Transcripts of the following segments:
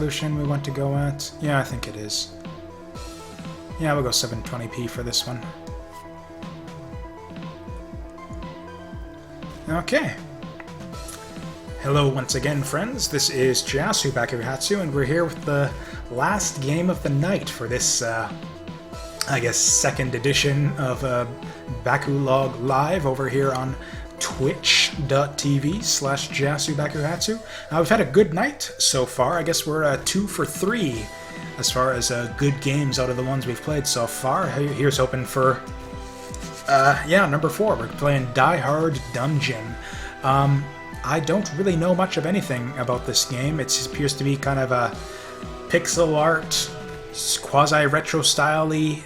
resolution we want to go at? Yeah, I think it is. Yeah, we'll go 720p for this one. Okay. Hello once again, friends. This is Jasu Bakuhatsu, and we're here with the last game of the night for this, I guess, second edition of Bakulog Live over here on twitch.tv/JasuBakuhatsu. We've had a good night so far. I guess we're 2 for 3 as far as good games out of the ones we've played so far. Here's hoping for, number 4. We're playing Diehard Dungeon. I don't really know much of anything about this game. It appears to be kind of a pixel art, quasi-retro style-y,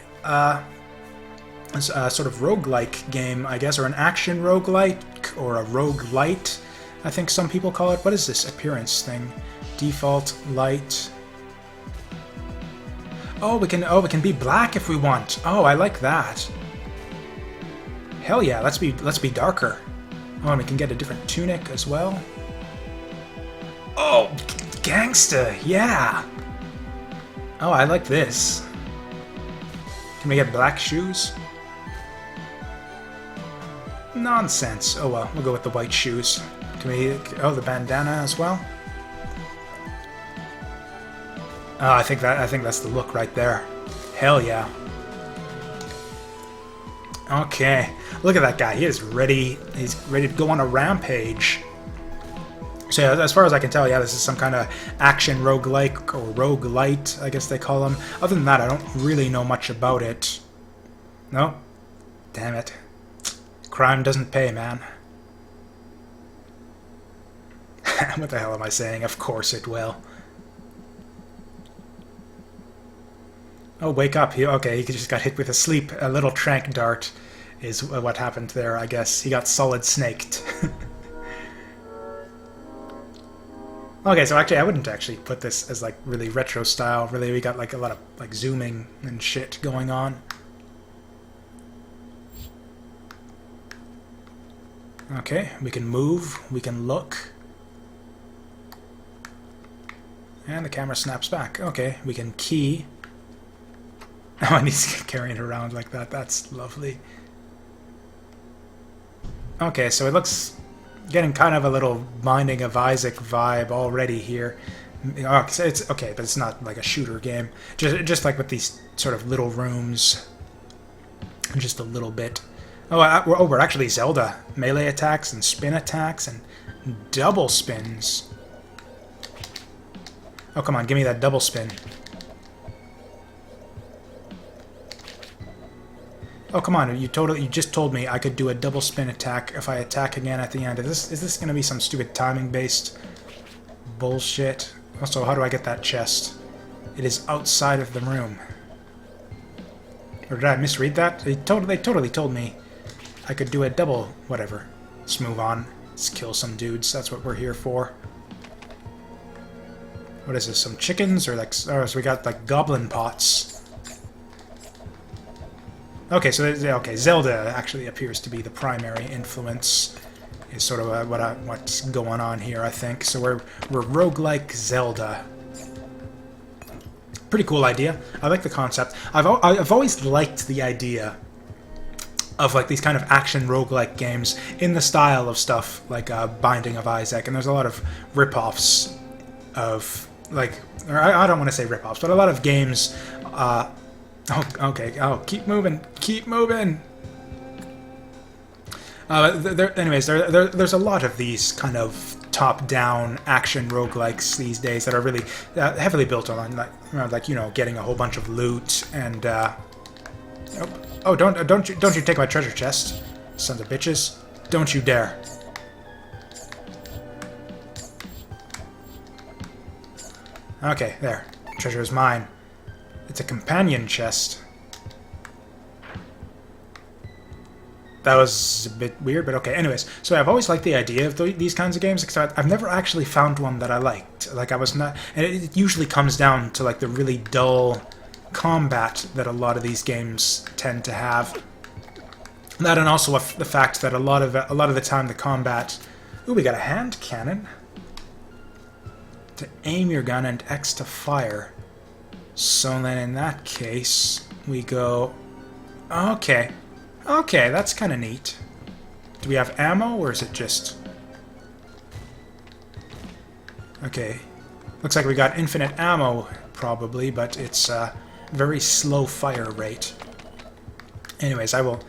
sort of roguelike game, I guess, or an action roguelike, or a roguelite, I think some people call it. What is this appearance thing? Default, light. Oh, we can be black if we want. Oh, I like that. Hell yeah, let's be darker. Oh, and we can get a different tunic as well. Oh, gangsta, yeah. Oh, I like this. Can we get black shoes? Nonsense. Oh well, we'll go with the white shoes. Can we... Oh, the bandana as well? Oh, I think that's the look right there. Hell yeah. Okay, look at that guy. He is ready. He's ready to go on a rampage. So yeah, as far as I can tell, yeah, this is some kind of action roguelike or roguelite, I guess they call them. Other than that, I don't really know much about it. No? Damn it. Crime doesn't pay, man. What the hell am I saying? Of course it will. Oh, wake up. Okay, he just got hit with a little trank dart is what happened there, I guess. He got solid snaked. Okay, so actually I wouldn't actually put this as like really retro style. Really, we got like a lot of like zooming and shit going on. Okay, we can move, we can look. And the camera snaps back. Okay, we can key. Oh, and he's carrying it around like that. That's lovely. Okay, so it looks getting kind of a little Binding of Isaac vibe already here. Oh, so it's okay, but it's not like a shooter game. Just like with these sort of little rooms, just a little bit. Oh, we're actually Zelda. Melee attacks and spin attacks and double spins. Oh, come on, give me that double spin. Oh, come on, you just told me I could do a double spin attack if I attack again at the end. Is this going to be some stupid timing-based bullshit? Also, how do I get that chest? It is outside of the room. Or did I misread that? They totally told me I could do a double whatever. Let's move on. Let's kill some dudes. That's what we're here for. What is this, some chickens? Or like, oh, so we got like goblin pots. Okay, so okay, Zelda actually appears to be the primary influence. Is sort of what's going on here, I think. So we're roguelike Zelda. Pretty cool idea. I like the concept. I've always liked the idea of like these kind of action roguelike games in the style of stuff like Binding of Isaac, and there's a lot of rip-offs of like, or I don't want to say rip-offs, but a lot of games. Oh, okay. Oh, keep moving. Keep moving. Anyways, there's a lot of these kind of top-down action roguelikes these days that are really heavily built on like you know, getting a whole bunch of loot and oh, don't you take my treasure chest, sons of bitches! Don't you dare! Okay, there. Treasure is mine. It's a companion chest. That was a bit weird, but okay. Anyways, so I've always liked the idea of these kinds of games, because I've never actually found one that I liked. Like, I was not... And it usually comes down to, like, the really dull combat that a lot of these games tend to have. That, and also the fact that a lot of the time the combat... Ooh, we got a hand cannon. to aim your gun and X to fire. So then in that case, we go... Okay. Okay, that's kind of neat. Do we have ammo, or is it just... Okay. Looks like we got infinite ammo, probably, but it's a very slow fire rate. Anyways, I will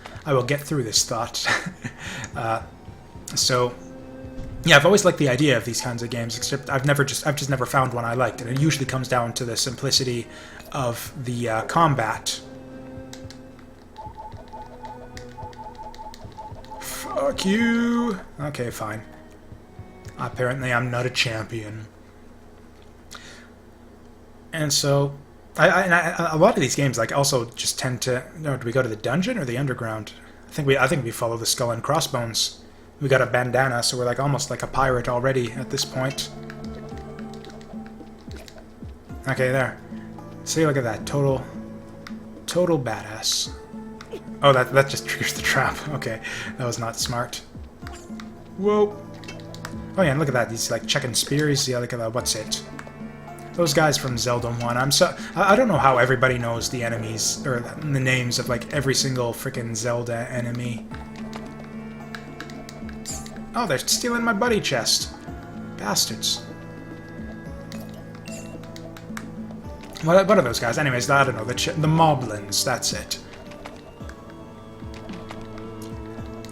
get through this thought. So... Yeah, I've always liked the idea of these kinds of games, except I've just never found one I liked, and it usually comes down to the simplicity of the combat. Fuck you! Okay, fine. Apparently I'm not a champion. And so, a lot of these games like also just tend to... No, do we go to the dungeon or the underground? I think we follow the skull and crossbones. We got a bandana, so we're like almost like a pirate already at this point. Okay, there. See, look at that. Total badass. Oh, that just triggers the trap. Okay, that was not smart. Whoa. Oh yeah, and look at that. These like checking spears. Yeah, look at that. What's it? Those guys from Zelda 1. I don't know how everybody knows the enemies or the names of like every single freaking Zelda enemy. Oh, they're stealing my buddy chest. Bastards. What are those guys? Anyways, I don't know. The Moblins, that's it.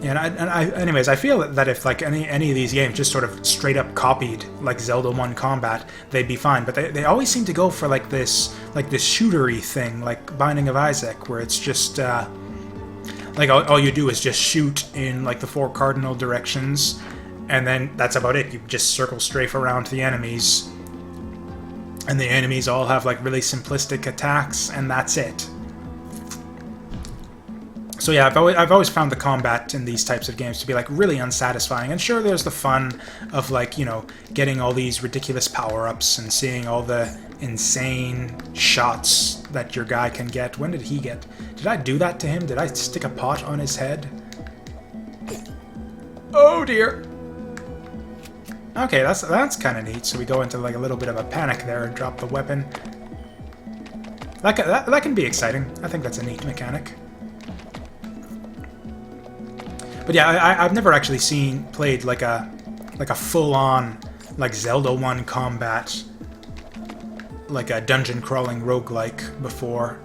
Yeah, anyways, I feel that if like any of these games just sort of straight up copied like Zelda 1 combat, they'd be fine. But they always seem to go for like this shootery thing, like Binding of Isaac, where it's just like all you do is just shoot in like the 4 cardinal directions, and then that's about it. You just circle strafe around the enemies, and the enemies all have like really simplistic attacks, and that's it. So yeah, I've always found the combat in these types of games to be like really unsatisfying. And sure, there's the fun of like, you know, getting all these ridiculous power-ups and seeing all the insane shots that your guy can get. When did he get? Did I do that to him? Did I stick a pot on his head? Oh dear. Okay, that's kind of neat. So we go into like a little bit of a panic there and drop the weapon. That can be exciting. I think that's a neat mechanic. But yeah, I've never actually played like a full-on like Zelda 1 combat, like a dungeon crawling roguelike before.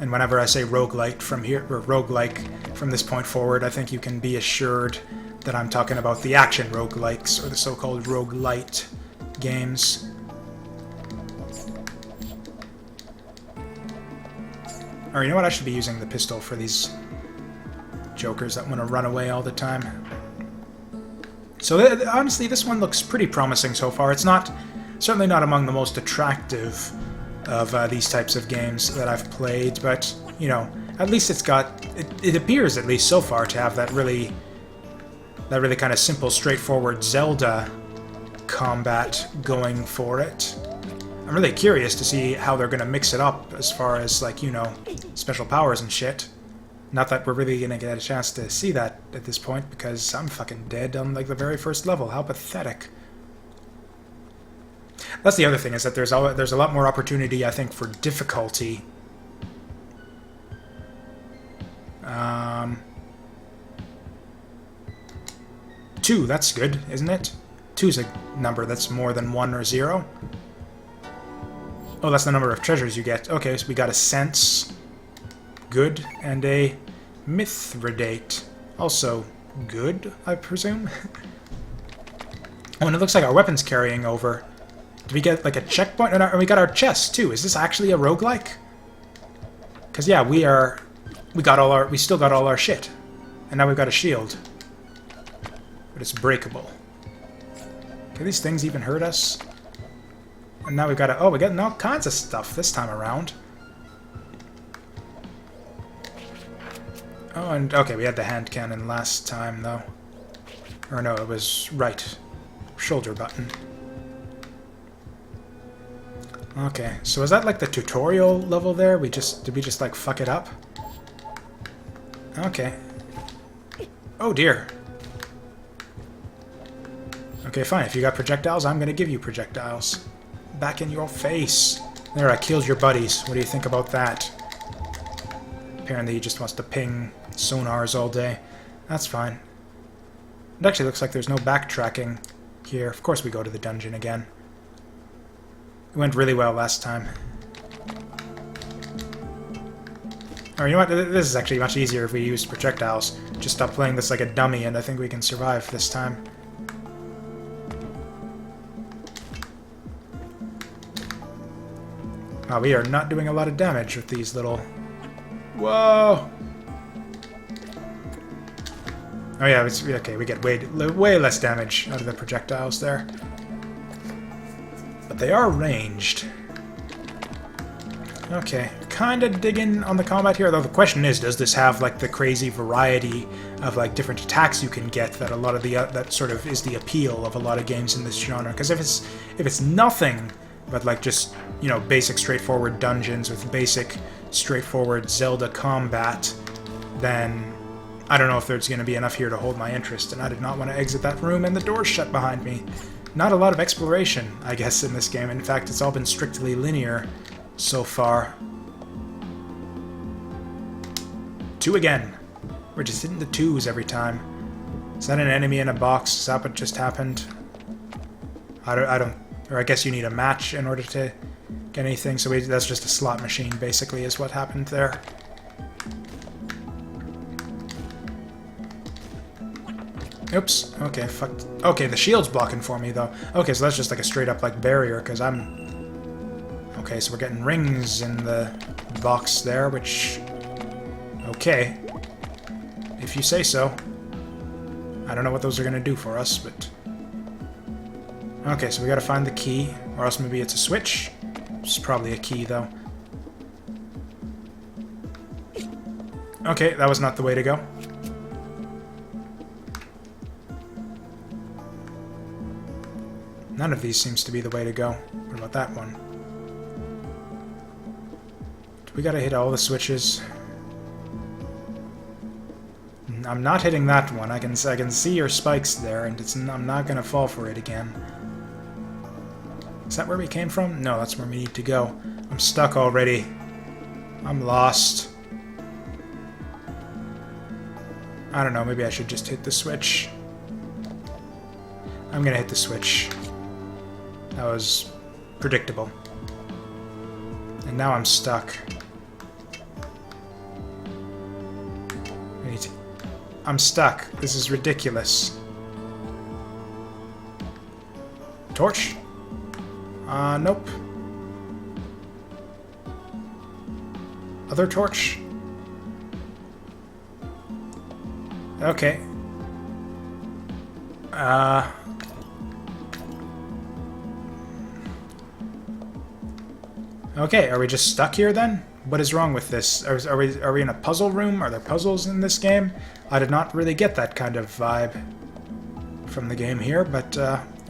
And whenever I say roguelike from here, or roguelike from this point forward, I think you can be assured that I'm talking about the action roguelikes, or the so-called roguelite games. Or you know what? I should be using the pistol for these jokers that want to run away all the time. So honestly, this one looks pretty promising so far. It's certainly not among the most attractive of these types of games that I've played, but you know, at least it appears at least so far to have that really kind of simple, straightforward Zelda combat going for it. I'm really curious to see how they're going to mix it up as far as like, you know, special powers and shit. Not that we're really going to get a chance to see that at this point, because I'm fucking dead on like the very first level. How pathetic. That's the other thing, is that there's a lot more opportunity, I think, for difficulty. 2, that's good, isn't it? 2's a number that's more than 1 or 0. Oh, that's the number of treasures you get. Okay, so we got a sense. Good. And a Mithridate. Also good, I presume. Oh, and it looks like our weapon's carrying over. Did we get like a checkpoint? And we got our chest too. Is this actually a roguelike? Because yeah, we still got all our shit. And now we've got a shield. But it's breakable. Can these things even hurt us? And now we've got we're getting all kinds of stuff this time around. Oh, and okay, we had the hand cannon last time, though. Or no, it was right shoulder button. Okay, so is that like the tutorial level there? Did we just like fuck it up? Okay. Oh dear. Okay, Okay, fine. If you got projectiles, I'm gonna give you projectiles. Back in your face. There, I killed your buddies. What do you think about that? Apparently he just wants to ping sonars all day. That's fine. It actually looks like there's no backtracking here. Of course we go to the dungeon again. It went really well last time. Oh, you know what? This is actually much easier if we use projectiles. Just stop playing this like a dummy, and I think we can survive this time. Wow, we are not doing a lot of damage with these little... Whoa! Oh yeah, it's, okay, we get way less damage out of the projectiles there. But they are ranged. Okay, kind of digging on the combat here, though the question is, does this have like the crazy variety of like different attacks you can get that a lot of the that sort of is the appeal of a lot of games in this genre? Because if it's nothing but like just, you know, basic straightforward dungeons with basic straightforward Zelda combat, then I don't know if there's going to be enough here to hold my interest, and I did not want to exit that room and the door's shut behind me. Not a lot of exploration, I guess, in this game. In fact, it's all been strictly linear so far. 2 again. We're just hitting the 2s every time. Is that an enemy in a box? Is that what just happened? I don't... Or I guess you need a match in order to get anything, so that's just a slot machine, basically, is what happened there. Oops. Okay, fuck. Okay, the shield's blocking for me, though. Okay, so that's just like a straight-up, like, barrier, because I'm... Okay, so we're getting rings in the box there, which... Okay. If you say so. I don't know what those are going to do for us, but... Okay, so we gotta find the key, or else maybe it's a switch. It's probably a key, though. Okay, that was not the way to go. None of these seems to be the way to go. What about that one? We gotta hit all the switches. I'm not hitting that one. I can see your spikes there, and I'm not gonna fall for it again. Is that where we came from? No, that's where we need to go. I'm stuck already. I'm lost. I don't know, maybe I should just hit the switch. I'm gonna hit the switch. That was predictable. And now I'm stuck. I'm stuck. This is ridiculous. Torch? Nope. Other torch? Okay. Okay, are we just stuck here then? What is wrong with this? Are we in a puzzle room? Are there puzzles in this game? I did not really get that kind of vibe from the game here, but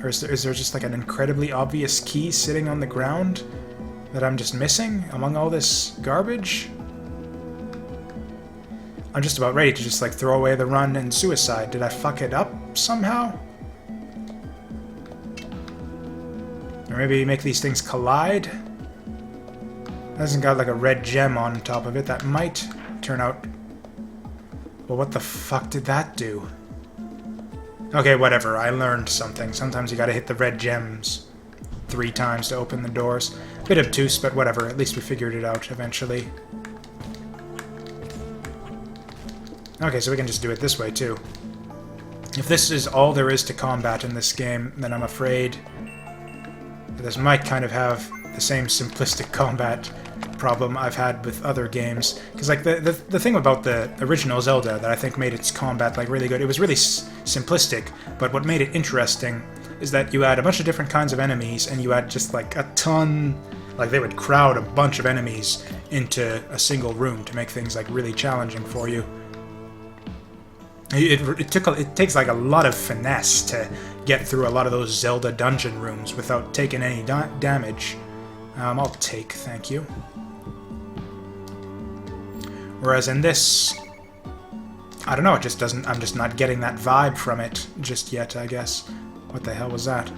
or is there just like an incredibly obvious key sitting on the ground that I'm just missing among all this garbage? I'm just about ready to just like throw away the run and suicide. Did I fuck it up somehow? Or maybe make these things collide? It hasn't got like a red gem on top of it. That might turn out... Well, what the fuck did that do? Okay, whatever. I learned something. Sometimes you gotta hit the red gems 3 times to open the doors. Bit obtuse, but whatever. At least we figured it out eventually. Okay, so we can just do it this way, too. If this is all there is to combat in this game, then I'm afraid that this might kind of have the same simplistic combat problem I've had with other games. Because, like, the thing about the original Zelda that I think made its combat, like, really good, it was really simplistic, but what made it interesting is that you had a bunch of different kinds of enemies, and you had just, like, a ton... Like, they would crowd a bunch of enemies into a single room to make things, like, really challenging for you. It takes like a lot of finesse to get through a lot of those Zelda dungeon rooms without taking any damage. I'll take, thank you. Whereas in this, I don't know, it just doesn't. I'm just not getting that vibe from it just yet, I guess. What the hell was that?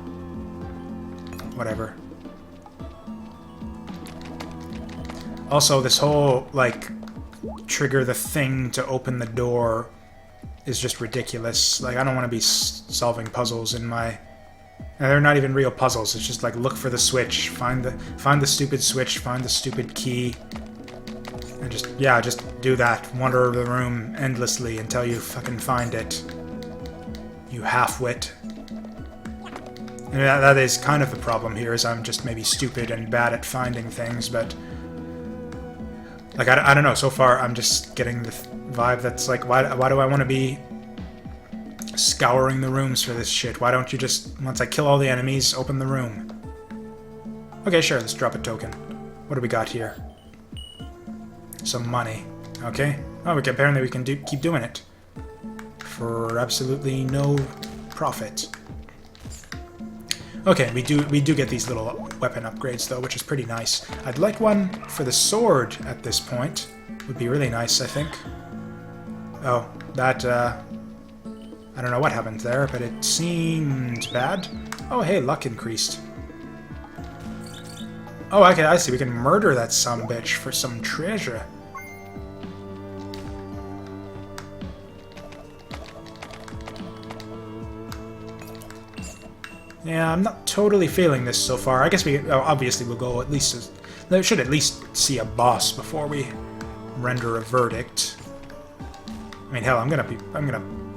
Whatever. Also, this whole, like, trigger the thing to open the door is just ridiculous. Like, I don't want to be solving puzzles in my... And they're not even real puzzles. It's just like, look for the switch, find the stupid switch, find the stupid key, and just, yeah, just do that. Wander the room endlessly until you fucking find it. You half-wit. And that is kind of the problem here, is I'm just maybe stupid and bad at finding things, but... Like, I don't know, so far I'm just getting the vibe that's like, why do I want to be scouring the rooms for this shit? Why don't you just, once I kill all the enemies, open the room? Okay, sure, let's drop a token. What do we got here? Some money. Okay. Oh, apparently we can keep doing it. For absolutely no profit. Okay, we do get these little weapon upgrades, though, which is pretty nice. I'd like one for the sword at this point. Would be really nice, I think. Oh, that, I don't know what happened there, but it seemed bad. Oh, hey, luck increased. Oh, okay, I see. We can murder that sumbitch for some treasure. Yeah, I'm not totally feeling this so far. I guess we obviously will go at least... We should at least see a boss before we render a verdict. I mean, hell, I'm gonna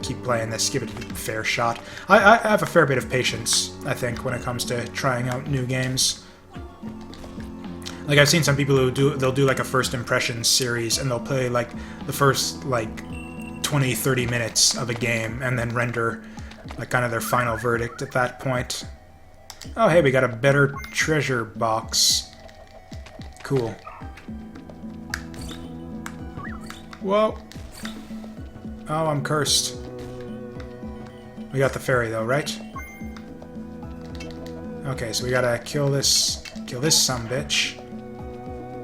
keep playing this, give it a fair shot. I have a fair bit of patience, I think, when it comes to trying out new games. Like, I've seen some people who they'll do like a first impressions series, and they'll play like the first like 20-30 minutes of a game, and then render like kind of their final verdict at that point. Oh, hey, we got a better treasure box. Cool. Whoa. Oh, I'm cursed. We got the fairy though, right? Okay, so we gotta kill this sumbitch.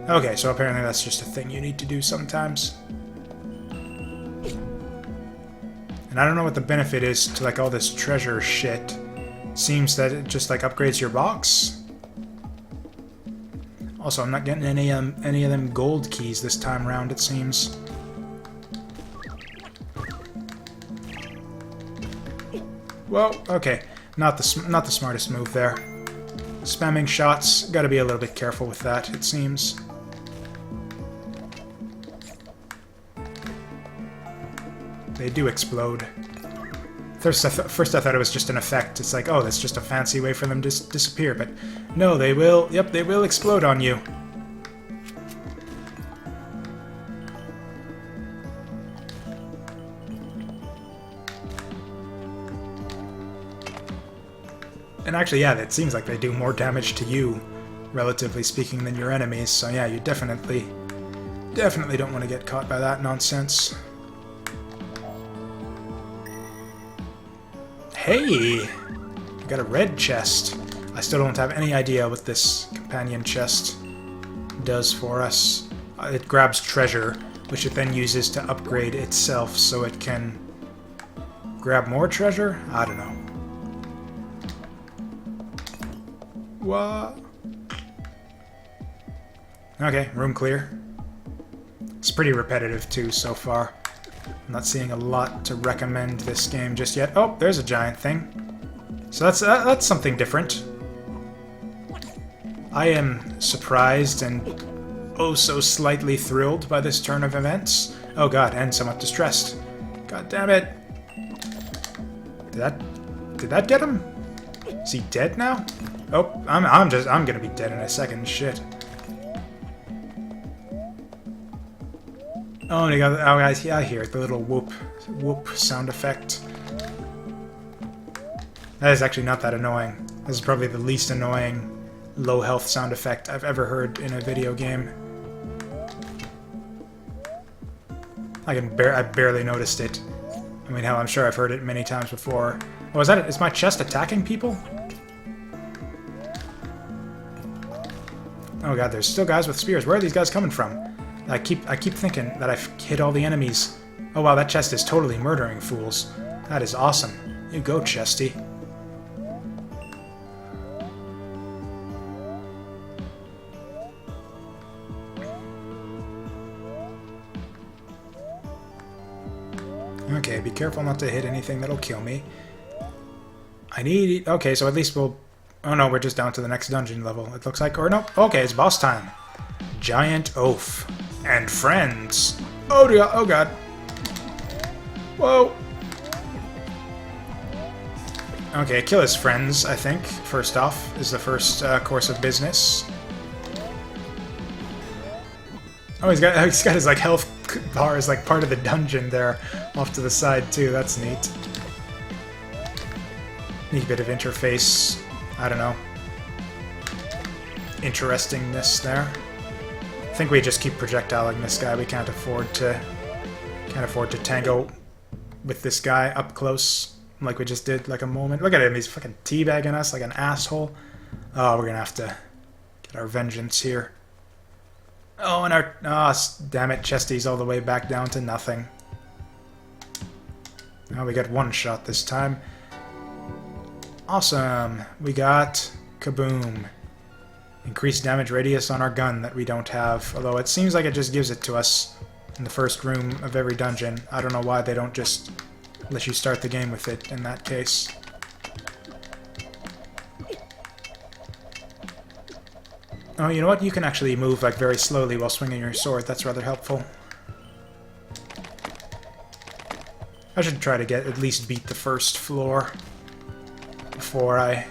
Okay, so apparently that's just a thing you need to do sometimes. And I don't know what the benefit is to like all this treasure shit. Seems that it just like upgrades your box. Also, I'm not getting any of them gold keys this time around, it seems. Whoa, okay. Not the smartest move there. Spamming shots, gotta be a little bit careful with that, it seems. They do explode. First I thought it was just an effect. It's like, oh, that's just a fancy way for them to disappear, but no, they will, yep, they will explode on you. And actually, yeah, it seems like they do more damage to you, relatively speaking, than your enemies, so yeah, you definitely don't want to get caught by that nonsense. Hey! We got a red chest. I still don't have any idea what this companion chest does for us. It grabs treasure, which it then uses to upgrade itself so it can grab more treasure? I don't know. What? Okay, room clear. It's pretty repetitive too so far. I'm not seeing a lot to recommend this game just yet. Oh, there's a giant thing. So that's something different. I am surprised and oh so slightly thrilled by this turn of events. Oh god, and somewhat distressed. God damn it. Did that get him? Is he dead now? Oh, I'm gonna be dead in a second. Shit. Oh, and I hear it, the little whoop sound effect. That is actually not that annoying. This is probably the least annoying low health sound effect I've ever heard in a video game. I barely noticed it. I mean, hell, I'm sure I've heard it many times before. Oh, is my chest attacking people? Oh god, there's still guys with spears. Where are these guys coming from? I keep thinking that I've hit all the enemies. Oh wow, that chest is totally murdering fools. That is awesome. You go, Chesty. Okay, be careful not to hit anything that'll kill me. I need... Okay, so at least we'll... Oh no, we're just down to the next dungeon level, it looks like. Or no, okay, it's boss time. Giant Oaf. And friends. Oh dear, oh god. Whoa. Okay, kill his friends, I think, first off, is the first course of business. Oh, he's got his, like, health bar as, like, part of the dungeon there, off to the side, too. That's neat. Neat bit of interface. I don't know. Interestingness there. I think we just keep projectiling this guy. We can't afford to tango with this guy up close like we just did like a moment. Look at him, he's fucking teabagging us like an asshole. Oh, we're gonna have to get our vengeance here. Oh, and our... Oh, damn it, Chesty's all the way back down to nothing. Oh, we got one shot this time. Awesome. We got Kaboom. Increased damage radius on our gun that we don't have, although it seems like it just gives it to us in the first room of every dungeon. I don't know why they don't just let you start the game with it in that case. Oh, you know what? You can actually move like very slowly while swinging your sword. That's rather helpful. I should try to at least beat the first floor before I...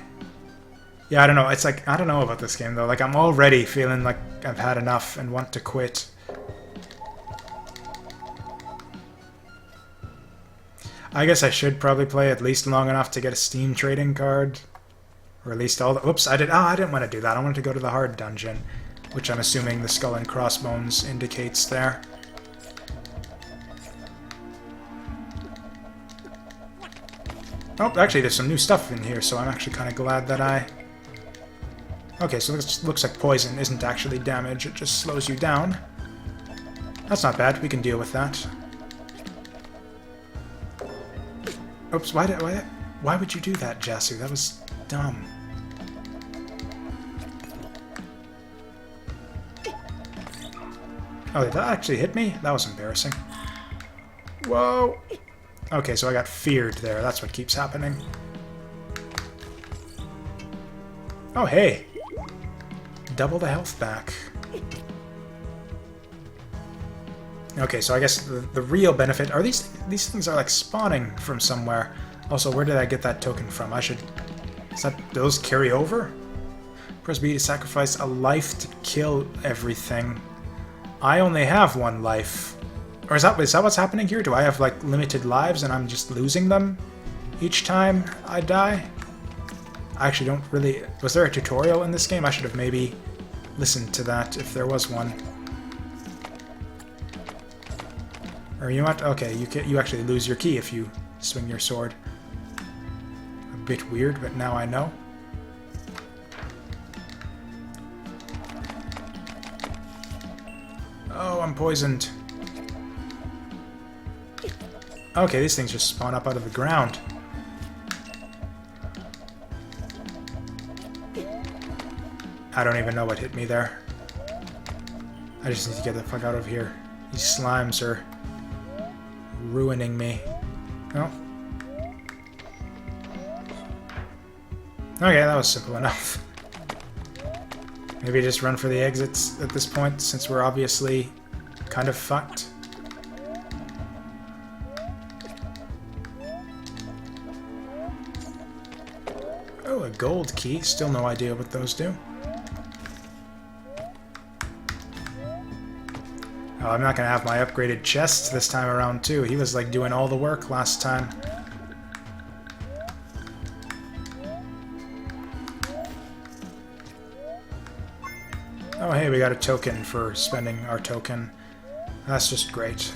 Yeah, I don't know. It's like, I don't know about this game, though. Like, I'm already feeling like I've had enough and want to quit. I guess I should probably play at least long enough to get a Steam trading card. Or at least all the... Oops, I didn't want to do that. I wanted to go to the hard dungeon, which I'm assuming the Skull and Crossbones indicates there. Oh, actually, there's some new stuff in here, so I'm actually kind of glad that I... Okay, so this looks like poison isn't actually damage, it just slows you down. That's not bad, we can deal with that. Oops, why would you do that, Jasu? That was dumb. Oh, did that actually hit me? That was embarrassing. Whoa! Okay, so I got feared there. That's what keeps happening. Oh, hey! Double the health back. Okay, so I guess the real benefit... Are these things are like spawning from somewhere. Also, where did I get that token from? I should... Those carry over? Press B to sacrifice a life to kill everything. I only have one life. Or is that what's happening here? Do I have, like, limited lives and I'm just losing them each time I die? I actually don't really... Was there a tutorial in this game? I should have maybe listened to that if there was one. Or you know what? Okay, you actually lose your key if you swing your sword. A bit weird, but now I know. Oh, I'm poisoned. Okay, these things just spawn up out of the ground. I don't even know what hit me there. I just need to get the fuck out of here. These slimes are ruining me. Oh. Okay, that was simple enough. Maybe just run for the exits at this point, since we're obviously kind of fucked. Oh, a gold key. Still no idea what those do. Oh, I'm not gonna have my upgraded chest this time around, too. He was, like, doing all the work last time. Oh, hey, we got a token for spending our token. That's just great.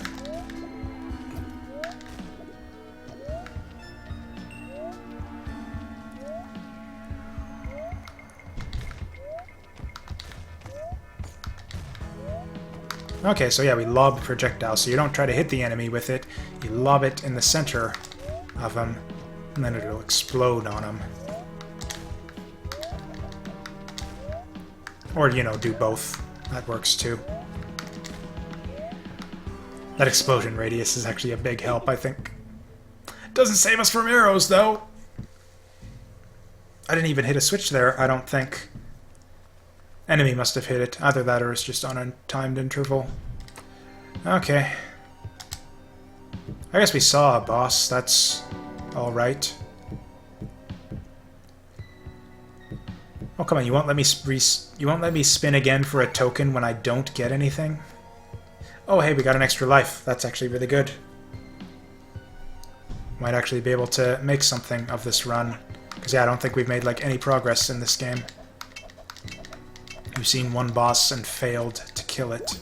Okay, so yeah, we lob the projectile, so you don't try to hit the enemy with it, you lob it in the center of them, and then it'll explode on them. Or, you know, do both. That works too. That explosion radius is actually a big help, I think. Doesn't save us from arrows, though. I didn't even hit a switch there, I don't think. Enemy must have hit it. Either that or it's just on a timed interval. Okay. I guess we saw a boss. That's alright. Oh, come on, you won't let me spin again for a token when I don't get anything? Oh, hey, we got an extra life. That's actually really good. Might actually be able to make something of this run. Because, yeah, I don't think we've made, like, any progress in this game. We've seen one boss and failed to kill it.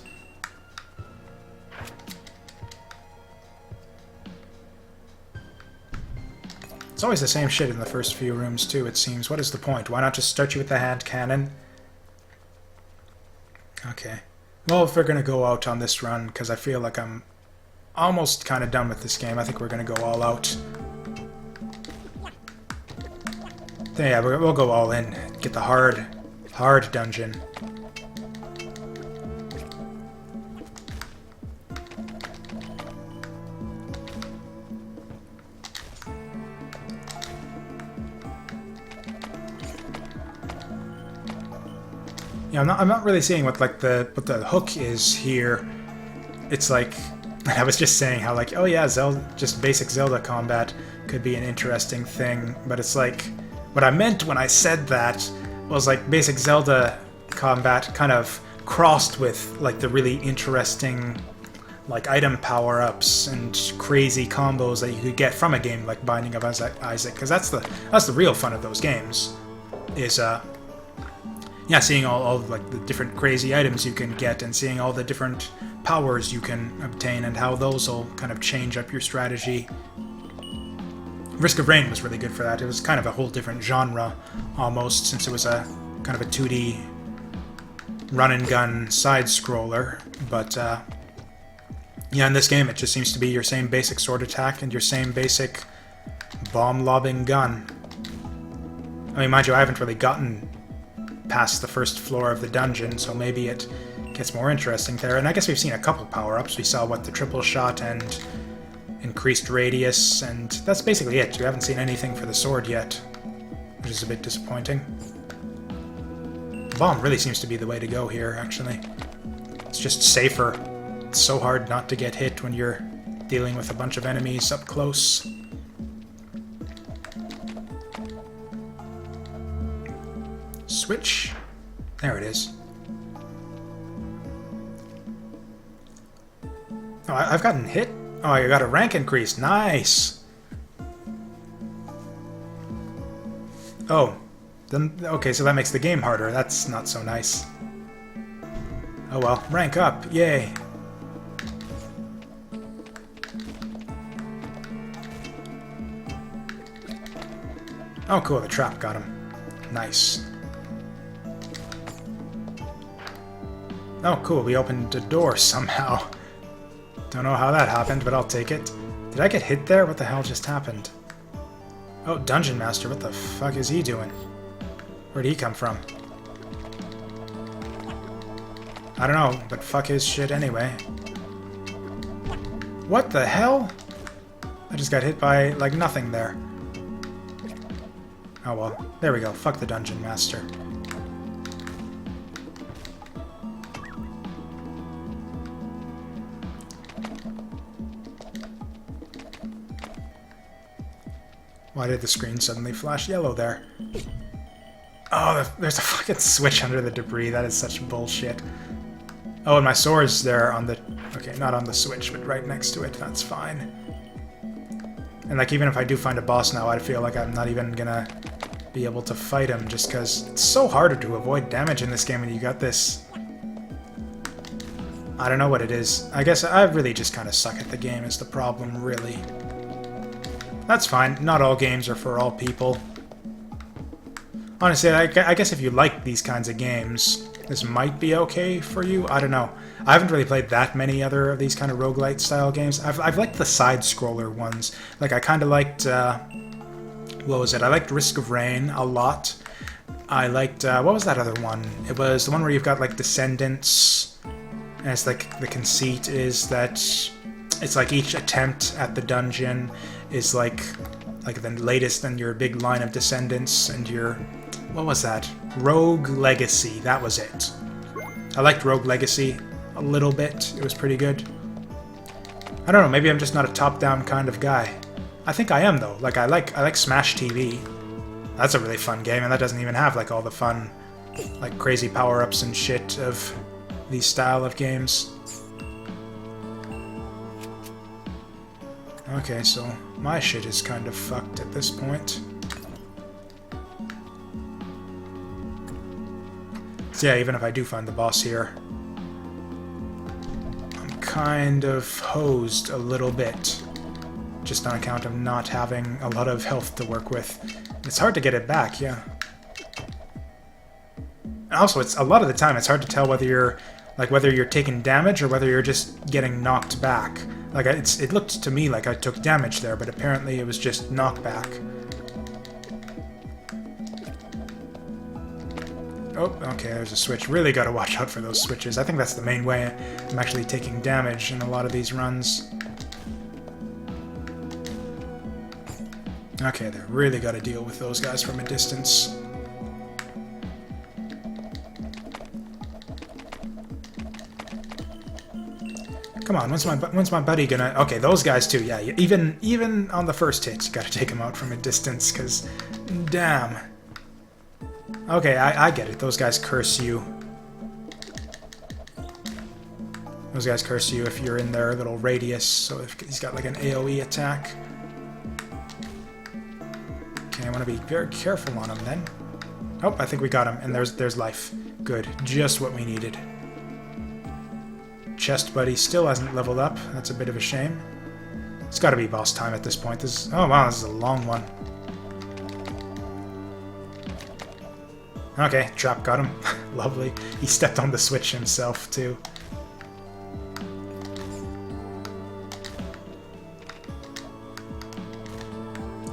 It's always the same shit in the first few rooms, too, it seems. What is the point? Why not just start you with the hand cannon? Okay. Well, if we're going to go out on this run, because I feel like I'm almost kind of done with this game, I think we're going to go all out. Yeah, we'll go all in. Get the hard dungeon. Yeah, I'm not really seeing what the hook is here. It's like I was just saying how like, oh yeah, just basic Zelda combat could be an interesting thing, but it's like what I meant when I said that was like basic Zelda combat kind of crossed with like the really interesting like item power-ups and crazy combos that you could get from a game like Binding of Isaac, because that's the real fun of those games, is yeah, seeing all like the different crazy items you can get and seeing all the different powers you can obtain and how those will kind of change up your strategy. Risk of Rain was really good for that. It was kind of a whole different genre almost, since it was a kind of a 2D run-and-gun side-scroller, but yeah, in this game it just seems to be your same basic sword attack and your same basic bomb-lobbing gun. I mean, mind you, I haven't really gotten past the first floor of the dungeon, so maybe it gets more interesting there. And I guess we've seen a couple power-ups. We saw, what, the triple shot and increased radius, and that's basically it. We haven't seen anything for the sword yet, which is a bit disappointing. The bomb really seems to be the way to go here, actually. It's just safer. It's so hard not to get hit when you're dealing with a bunch of enemies up close. Switch. There it is. Oh, I've gotten hit? Oh, I got a rank increase. Nice! Oh. Then, okay, so that makes the game harder. That's not so nice. Oh well. Rank up. Yay. Oh, cool. The trap got him. Nice. Oh, cool, we opened a door somehow. Don't know how that happened, but I'll take it. Did I get hit there? What the hell just happened? Oh, Dungeon Master, what the fuck is he doing? Where'd he come from? I don't know, but fuck his shit anyway. What the hell? I just got hit by, like, nothing there. Oh well, there we go. Fuck the Dungeon Master. Why did the screen suddenly flash yellow there? Oh, there's a fucking switch under the debris. That is such bullshit. Oh, and my sword's there on the... Okay, not on the switch, but right next to it. That's fine. And, like, even if I do find a boss now, I feel like I'm not even gonna be able to fight him, just because it's so hard to avoid damage in this game when you got this... I don't know what it is. I guess I really just kind of suck at the game is the problem, really. That's fine. Not all games are for all people. Honestly, I guess if you like these kinds of games, this might be okay for you. I don't know. I haven't really played that many other of these kind of roguelite style games. I've liked the side-scroller ones. Like, I kind of liked... what was it? I liked Risk of Rain a lot. I liked... what was that other one? It was the one where you've got, like, Descendants. And it's like, the conceit is that it's like each attempt at the dungeon is like the latest in your big line of descendants and your... What was that? Rogue Legacy. That was it. I liked Rogue Legacy a little bit. It was pretty good. I don't know, maybe I'm just not a top-down kind of guy. I think I am, though. Like, I like Smash TV. That's a really fun game, and that doesn't even have, like, all the fun, like, crazy power-ups and shit of these style of games. Okay, so my shit is kind of fucked at this point. So yeah, even if I do find the boss here, I'm kind of hosed a little bit, just on account of not having a lot of health to work with. It's hard to get it back, yeah. And also, it's a lot of the time it's hard to tell whether you're taking damage or whether you're just getting knocked back. Like, it looked to me like I took damage there, but apparently it was just knockback. Oh, okay, there's a switch. Really gotta watch out for those switches. I think that's the main way I'm actually taking damage in a lot of these runs. Okay, there. Really gotta deal with those guys from a distance. Come on, when's my buddy gonna... Okay, those guys too, yeah. Even on the first hit, you gotta take them out from a distance, because... Damn. Okay, I get it. Those guys curse you. Those guys curse you if you're in their little radius, so if he's got like an AoE attack. Okay, I want to be very careful on him then. Oh, I think we got him, and there's life. Good, just what we needed. Chest buddy still hasn't leveled up. That's a bit of a shame. It's got to be boss time at this point. Oh wow, this is a long one. Okay, trap got him. Lovely. He stepped on the switch himself too.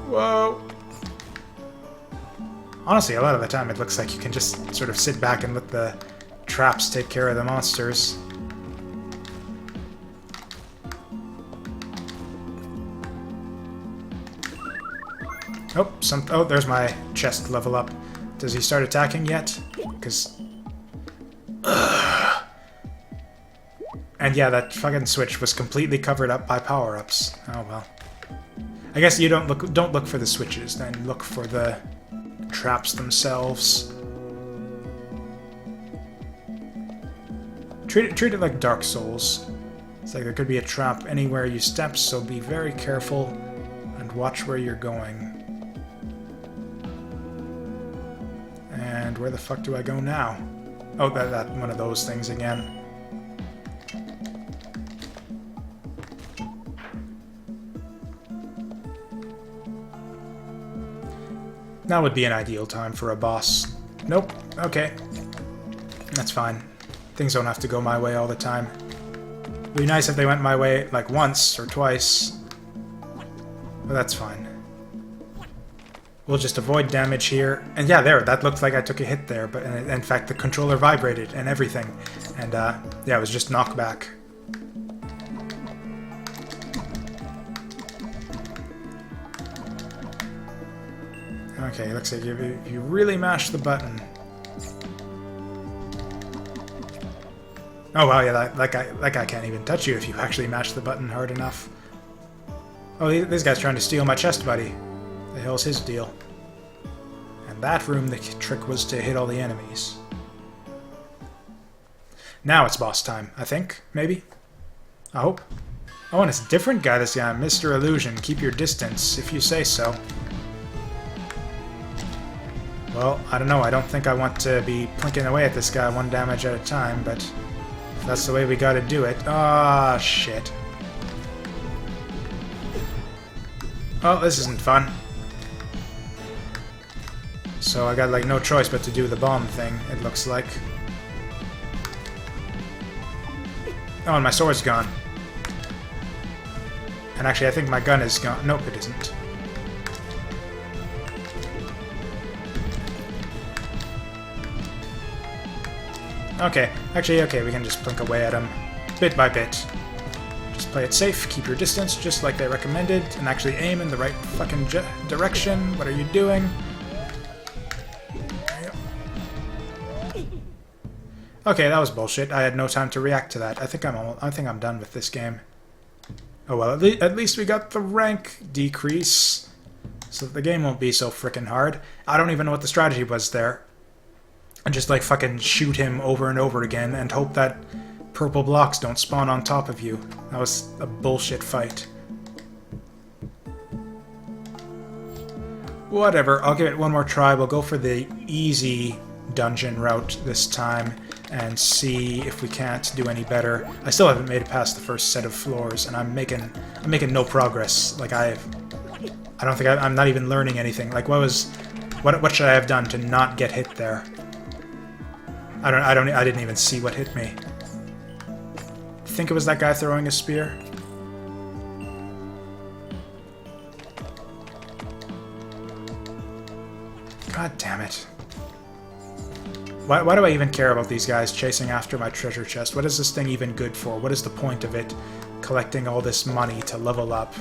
Whoa! Honestly, a lot of the time it looks like you can just sort of sit back and let the traps take care of the monsters. Oh, there's my chest level up. Does he start attacking yet? Because... And yeah, that fucking switch was completely covered up by power-ups. Oh well. I guess you don't look for the switches, then look for the traps themselves. Treat it like Dark Souls. It's like there could be a trap anywhere you step, so be very careful and watch where you're going. And where the fuck do I go now? Oh, that one of those things again. Now would be an ideal time for a boss. Nope. Okay. That's fine. Things don't have to go my way all the time. It'd be nice if they went my way, like, once or twice. But that's fine. We'll just avoid damage here. And yeah, there, that looked like I took a hit there, but in fact the controller vibrated and everything. And yeah, it was just knockback. Okay, looks like if you really mash the button. Oh wow, yeah, that guy can't even touch you if you actually mash the button hard enough. Oh, this guy's trying to steal my chest buddy. The hell's his deal? And that room, the trick was to hit all the enemies. Now it's boss time, I think. Maybe? I hope. Oh, and it's a different guy this guy. Mr. Illusion, keep your distance, if you say so. Well, I don't know. I don't think I want to be plinking away at this guy one damage at a time, but if that's the way we gotta do it. Ah, shit. Oh, this isn't fun. So I got, like, no choice but to do the bomb thing, it looks like. Oh, and my sword's gone. And actually, I think my gun is gone. Nope, it isn't. Okay, actually, okay, we can just plink away at him, bit by bit. Just play it safe, keep your distance, just like they recommended, and actually aim in the right fucking direction. What are you doing? Okay, that was bullshit. I had no time to react to that. I think I'm done with this game. Oh well, at least we got the rank decrease, so that the game won't be so frickin' hard. I don't even know what the strategy was there. And just like fucking shoot him over and over again and hope that purple blocks don't spawn on top of you. That was a bullshit fight. Whatever, I'll give it one more try. We'll go for the easy dungeon route this time and see if we can't do any better. I still haven't made it past the first set of floors, and I'm making no progress. Like I'm not even learning anything. Like what should I have done to not get hit there? I didn't even see what hit me. I think it was that guy throwing a spear. God damn it. Why do I even care about these guys chasing after my treasure chest? What is this thing even good for? What is the point of it? Collecting all this money to level up.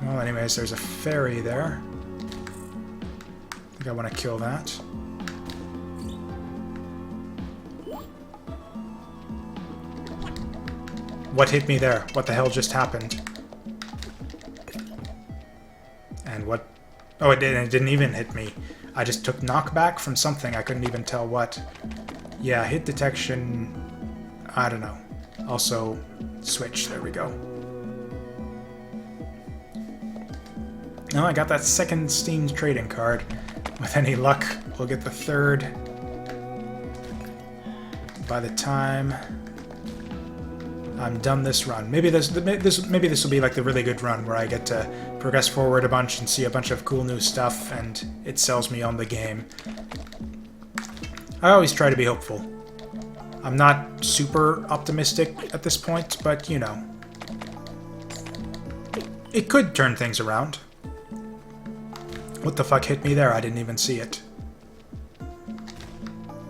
Well, anyways, there's a fairy there. I think I want to kill that. What hit me there? What the hell just happened? And what... Oh, it didn't even hit me. I just took knockback from something. I couldn't even tell what. Yeah, hit detection... I don't know. Also, switch. There we go. Oh, I got that second Steam trading card. With any luck, we'll get the third. By the time I'm done this run. Maybe this will be like the really good run where I get to progress forward a bunch and see a bunch of cool new stuff, and it sells me on the game. I always try to be hopeful. I'm not super optimistic at this point, but you know. It could turn things around. What the fuck hit me there? I didn't even see it.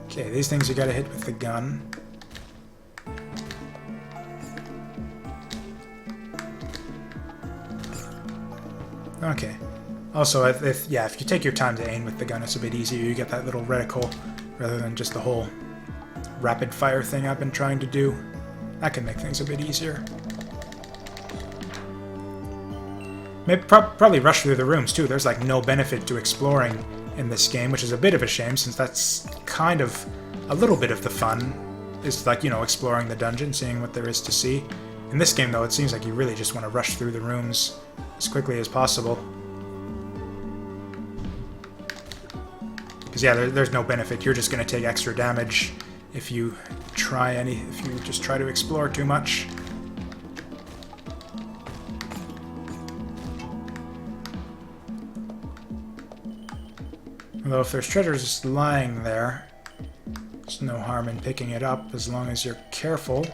Okay, these things you gotta hit with the gun. Okay. Also, if you take your time to aim with the gun, it's a bit easier. You get that little reticle rather than just the whole rapid fire thing I've been trying to do. That can make things a bit easier. Maybe probably rush through the rooms too. There's like no benefit to exploring in this game, which is a bit of a shame, since that's kind of a little bit of the fun. Is like, you know, exploring the dungeon, seeing what there is to see. In this game, though, it seems like you really just want to rush through the rooms as quickly as possible. Because yeah, there's no benefit. You're just going to take extra damage if you just try to explore too much. Although if there's treasure just lying there, there's no harm in picking it up as long as you're careful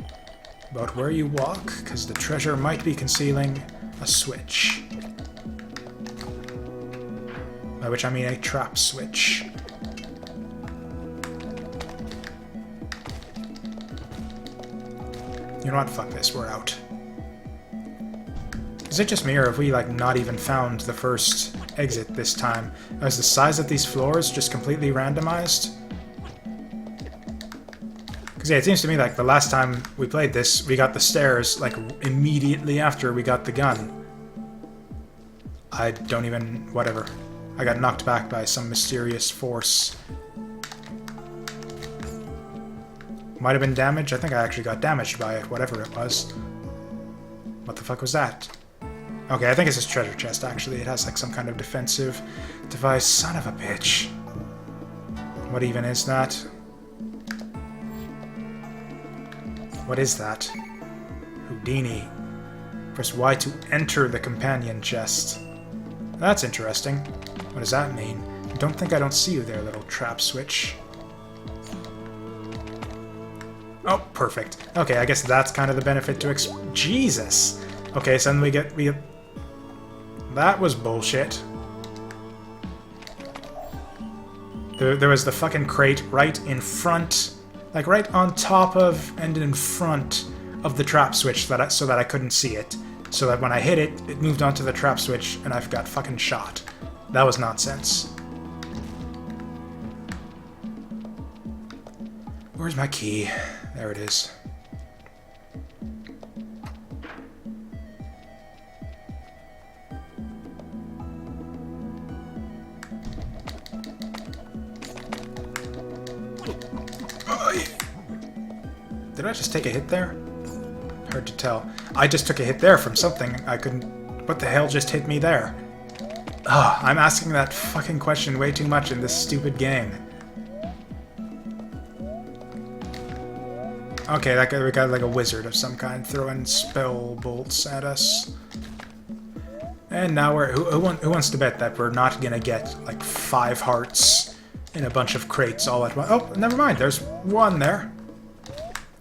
about where you walk, because the treasure might be concealing a switch. By which I mean a trap switch. You know what? Fuck this. We're out. Is it just me, or have we, like, not even found the first exit this time? Is the size of these floors just completely randomized? Because yeah, it seems to me like the last time we played this, we got the stairs, like, immediately after we got the gun. I don't even... whatever. I got knocked back by some mysterious force. Might have been damage. I think I actually got damaged by it, whatever it was. What the fuck was that? Okay, I think it's this treasure chest, actually. It has, like, some kind of defensive device. Son of a bitch. What even is that? What is that? Houdini. Press Y to enter the companion chest. That's interesting. What does that mean? I don't see you there, little trap switch. Oh, perfect. Okay, I guess that's kind of the benefit to Jesus! Okay, so then we get... That was bullshit. There was the fucking crate right in front Like right on top of and in front of the trap switch so that I couldn't see it. So that when I hit it, it moved onto the trap switch and I've got fucking shot. That was nonsense. Where's my key? There it is. Did I just take a hit there? Hard to tell. I just took a hit there from something. I couldn't... What the hell just hit me there? Ugh, I'm asking that fucking question way too much in this stupid game. Okay, we got like a wizard of some kind throwing spell bolts at us. And now we're... Who wants to bet that we're not gonna get like 5 hearts in a bunch of crates all at once? Oh, never mind. There's one there.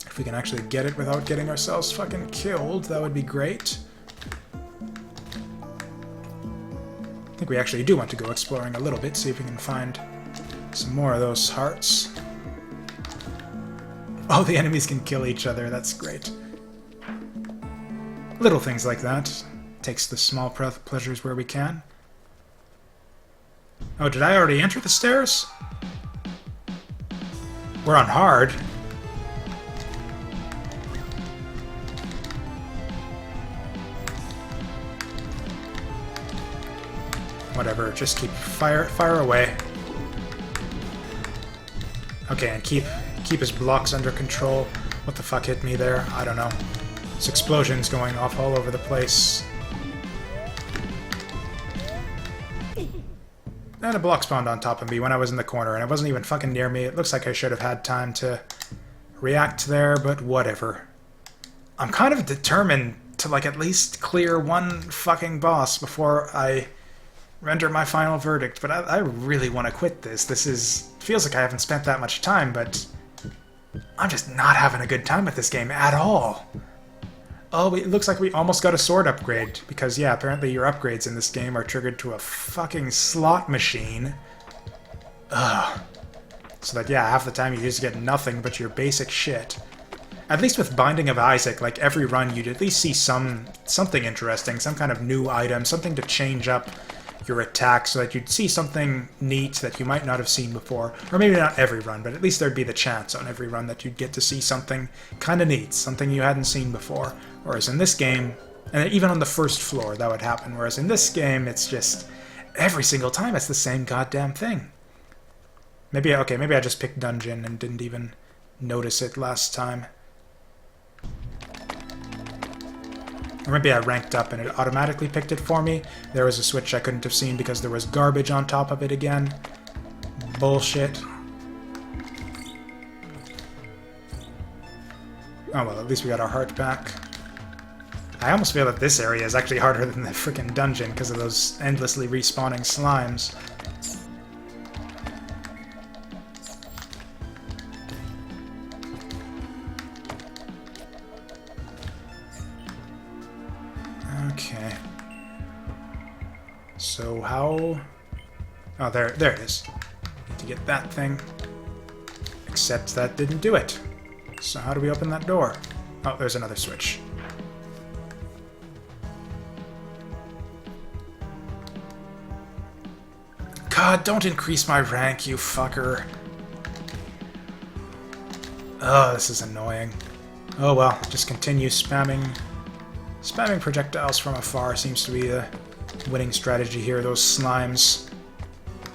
If we can actually get it without getting ourselves fucking killed, that would be great. I think we actually do want to go exploring a little bit, see if we can find some more of those hearts. Oh, the enemies can kill each other, that's great. Little things like that. Takes the small pleasures where we can. Oh, did I already enter the stairs? We're on hard. Whatever, just keep fire away. Okay, and keep his blocks under control. What the fuck hit me there? I don't know. There's explosions going off all over the place. And a block spawned on top of me when I was in the corner, and it wasn't even fucking near me. It looks like I should have had time to react there, but whatever. I'm kind of determined to, like, at least clear one fucking boss before I render my final verdict, but I really want to quit this. Feels like I haven't spent that much time, but I'm just not having a good time with this game at all. Oh, it looks like we almost got a sword upgrade, because yeah, apparently your upgrades in this game are triggered to a fucking slot machine. Ugh. So that, yeah, half the time you just get nothing but your basic shit. At least with Binding of Isaac, like every run you'd at least see something interesting, some kind of new item, something to change up your attack so that you'd see something neat that you might not have seen before. Or maybe not every run, but at least there'd be the chance on every run that you'd get to see something kind of neat, something you hadn't seen before. Whereas in this game, and even on the first floor that would happen, whereas in this game it's just every single time it's the same goddamn thing. Maybe I just picked dungeon and didn't even notice it last time. Or maybe I ranked up and it automatically picked it for me. There was a switch I couldn't have seen because there was garbage on top of it again. Bullshit. Oh well, at least we got our heart back. I almost feel that this area is actually harder than the frickin' dungeon because of those endlessly respawning slimes. Okay. So how... Oh, there it is. Need to get that thing. Except that didn't do it. So how do we open that door? Oh, there's another switch. God, don't increase my rank, you fucker. Oh, this is annoying. Oh well, just continue spamming. Spamming projectiles from afar seems to be the winning strategy here. Those slimes.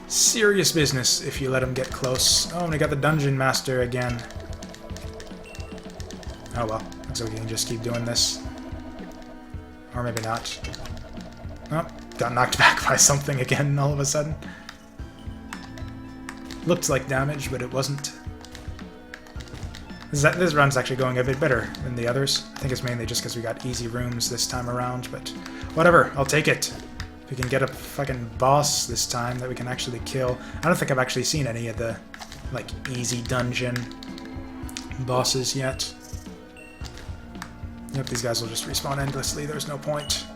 Serious business if you let them get close. Oh, and we got the Dungeon Master again. Oh well, looks like we can just keep doing this. Or maybe not. Oh, got knocked back by something again all of a sudden. Looked like damage, but it wasn't. This run's actually going a bit better than the others. I think it's mainly just because we got easy rooms this time around, but whatever, I'll take it. If we can get a fucking boss this time that we can actually kill. I don't think I've actually seen any of the, like, easy dungeon bosses yet. Yep, these guys will just respawn endlessly, there's no point.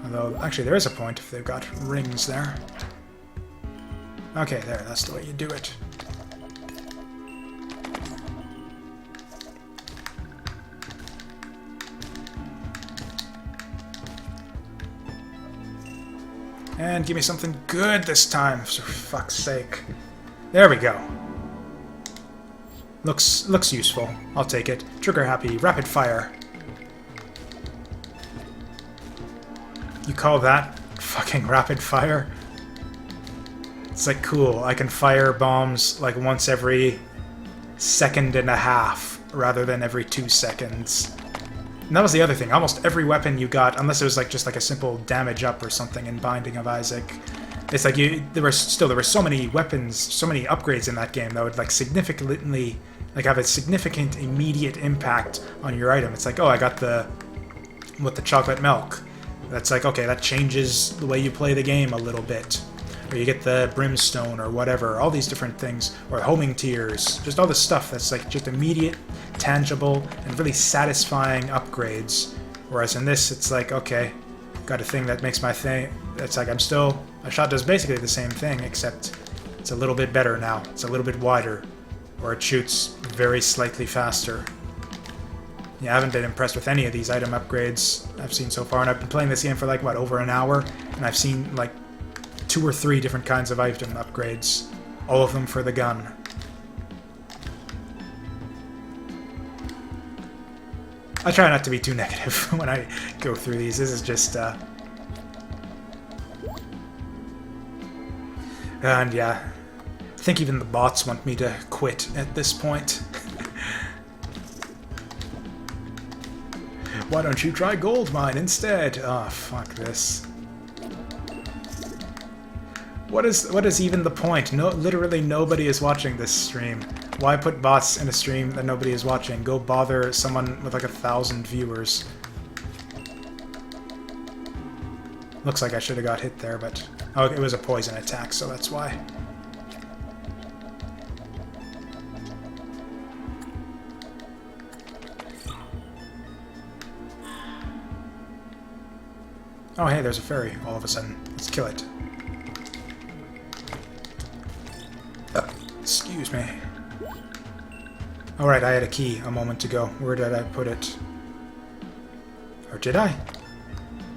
Although, actually there is a point if they've got rings there. Okay, there, that's the way you do it. And give me something good this time, for fuck's sake. There we go. Looks useful. I'll take it. Trigger happy. Rapid fire. You call that fucking rapid fire? It's like, cool, I can fire bombs like once every second and a half rather than every 2 seconds. And that was the other thing. Almost every weapon you got, unless it was like just like a simple damage up or something in Binding of Isaac, it's like there were so many weapons, so many upgrades in that game that would like significantly like have a significant immediate impact on your item. It's like, oh, I got the chocolate milk. That's like, okay, that changes the way you play the game a little bit. Or you get the brimstone or whatever, all these different things, or homing tears, just all this stuff that's like just immediate, tangible, and really satisfying upgrades. Whereas in this, it's like, okay, got a thing that makes my thing, it's like my shot does basically the same thing, except it's a little bit better now, it's a little bit wider, or it shoots very slightly faster. Yeah, I haven't been impressed with any of these item upgrades I've seen so far, and I've been playing this game for like, what, over an hour, and I've seen like 2 or 3 different kinds of item upgrades, all of them for the gun. I try not to be too negative when I go through these. This is just, and yeah, I think even the bots want me to quit at this point. Why don't you try gold mine instead? Oh, fuck this. What is even the point? No, literally nobody is watching this stream. Why put bots in a stream that nobody is watching? Go bother someone with like 1,000 viewers. Looks like I should have got hit there, but... Oh, it was a poison attack, so that's why. Oh, hey, there's a fairy all of a sudden. Let's kill it. Excuse me. Alright, I had a key a moment ago. Where did I put it? Or did I?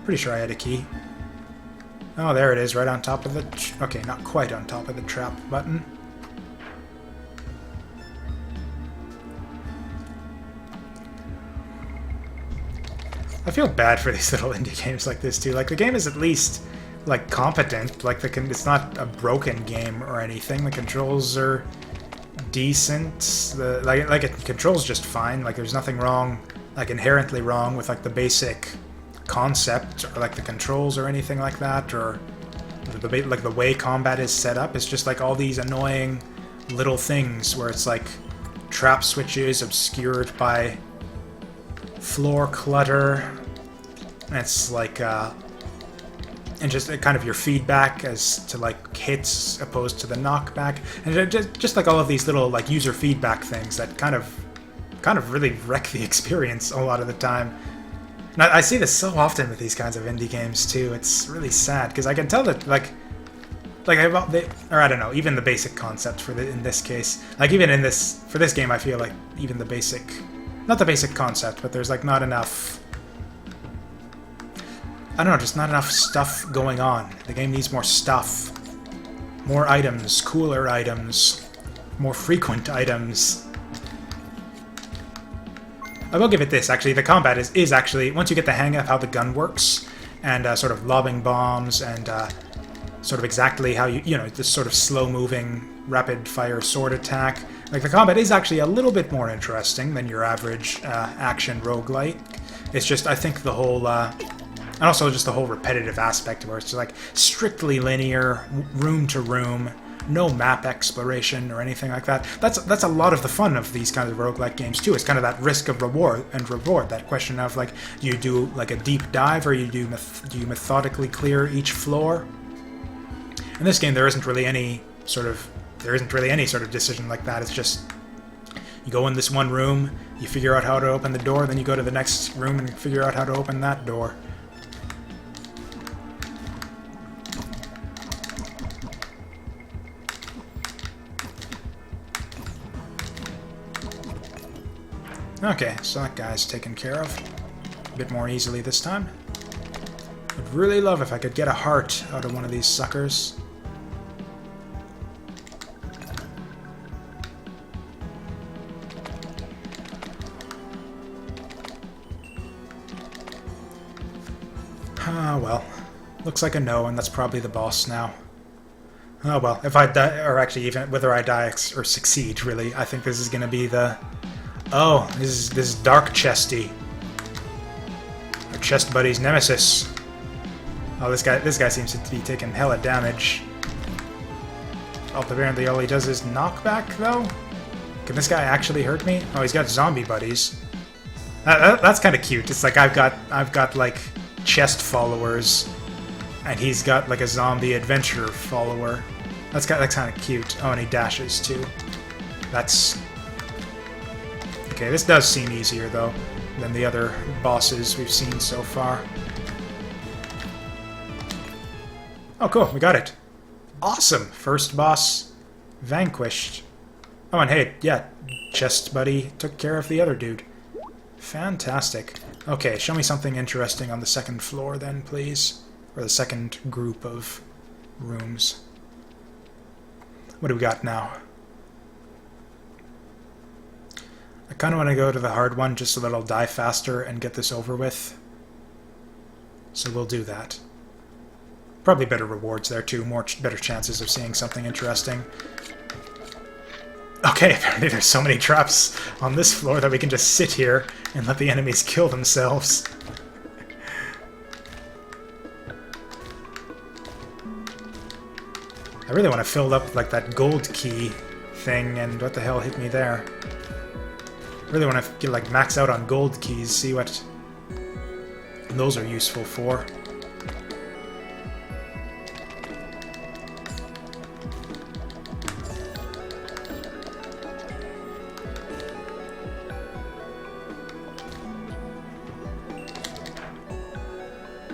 Pretty sure I had a key. Oh, there it is, right on top of the... Okay, not quite on top of the trap button. I feel bad for these little indie games like this, too. Like, the game is at least, like, competent. Like, it's not a broken game or anything. The controls are decent. It controls just fine. Like, there's nothing wrong, like, inherently wrong with, like, the basic concept or, like, the controls or anything like that, or, like, the way combat is set up. It's just, like, all these annoying little things where it's, like, trap switches obscured by floor clutter. It's like, and just kind of your feedback as to like hits opposed to the knockback, and just like all of these little like user feedback things that kind of really wreck the experience a lot of the time. And I see this so often with these kinds of indie games too. It's really sad because I can tell that or I don't know, even the basic concept in this case, like even for this game, I feel like even the basic. Not the basic concept, but there's like not enough... I don't know, just not enough stuff going on. The game needs more stuff. More items, cooler items, more frequent items. I will give it this, actually. The combat is actually, once you get the hang of how the gun works, and sort of lobbing bombs, and sort of exactly how this sort of slow-moving, rapid-fire sword attack. Like, the combat is actually a little bit more interesting than your average action roguelite. It's just, I think the whole, and also just the whole repetitive aspect where it's just like strictly linear, room to room, no map exploration or anything like that. That's a lot of the fun of these kinds of roguelike games too. It's kind of that risk of reward, that question of like, do you do like a deep dive or do you methodically clear each floor? In this game, there isn't really any sort of decision like that. It's just you go in this one room, you figure out how to open the door, then you go to the next room and figure out how to open that door. Okay, so that guy's taken care of. A bit more easily this time. I'd really love if I could get a heart out of one of these suckers. Ah, well. Looks like a no, and that's probably the boss now. Oh well, if I die, or actually even whether I die or succeed, really, I think this is going to be the... Oh, this is Dark Chesty. Our chest buddy's nemesis. Oh, this guy seems to be taking hella damage. Oh, apparently all he does is knockback, though? Can this guy actually hurt me? Oh, he's got zombie buddies. That's kind of cute. It's like I've got like chest followers, and he's got like a zombie adventurer follower. That's kind of cute. Oh, and he dashes too. That's... Okay, this does seem easier though than the other bosses we've seen so far. Oh, cool, we got it. Awesome! First boss vanquished. Oh, and hey, yeah, chest buddy took care of the other dude. Fantastic. Okay, show me something interesting on the second floor then, please. Or the second group of rooms. What do we got now? I kind of want to go to the hard one just so that I'll die faster and get this over with. So we'll do that. Probably better rewards there too, better chances of seeing something interesting. Okay, apparently there's so many traps on this floor that we can just sit here and let the enemies kill themselves. I really want to fill up like that gold key thing, and what the hell hit me there? I really want to get like max out on gold keys, see what those are useful for.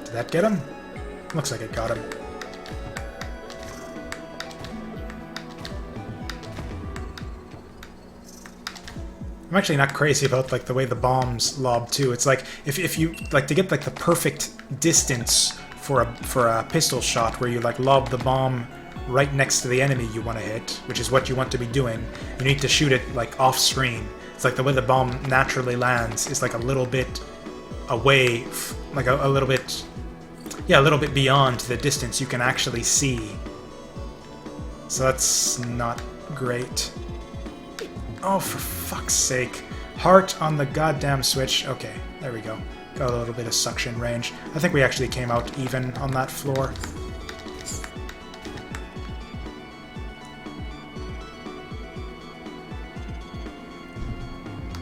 Did that get him? Looks like it got him. I'm actually not crazy about like the way the bombs lob too. It's like if you like to get like the perfect distance for a pistol shot where you like lob the bomb right next to the enemy you want to hit, which is what you want to be doing. You need to shoot it like off screen. It's like the way the bomb naturally lands is like a little bit away, like a little bit, yeah, a little bit beyond the distance you can actually see. So that's not great. Oh, for fuck's sake. Heart on the goddamn switch. Okay, there we go. Got a little bit of suction range. I think we actually came out even on that floor.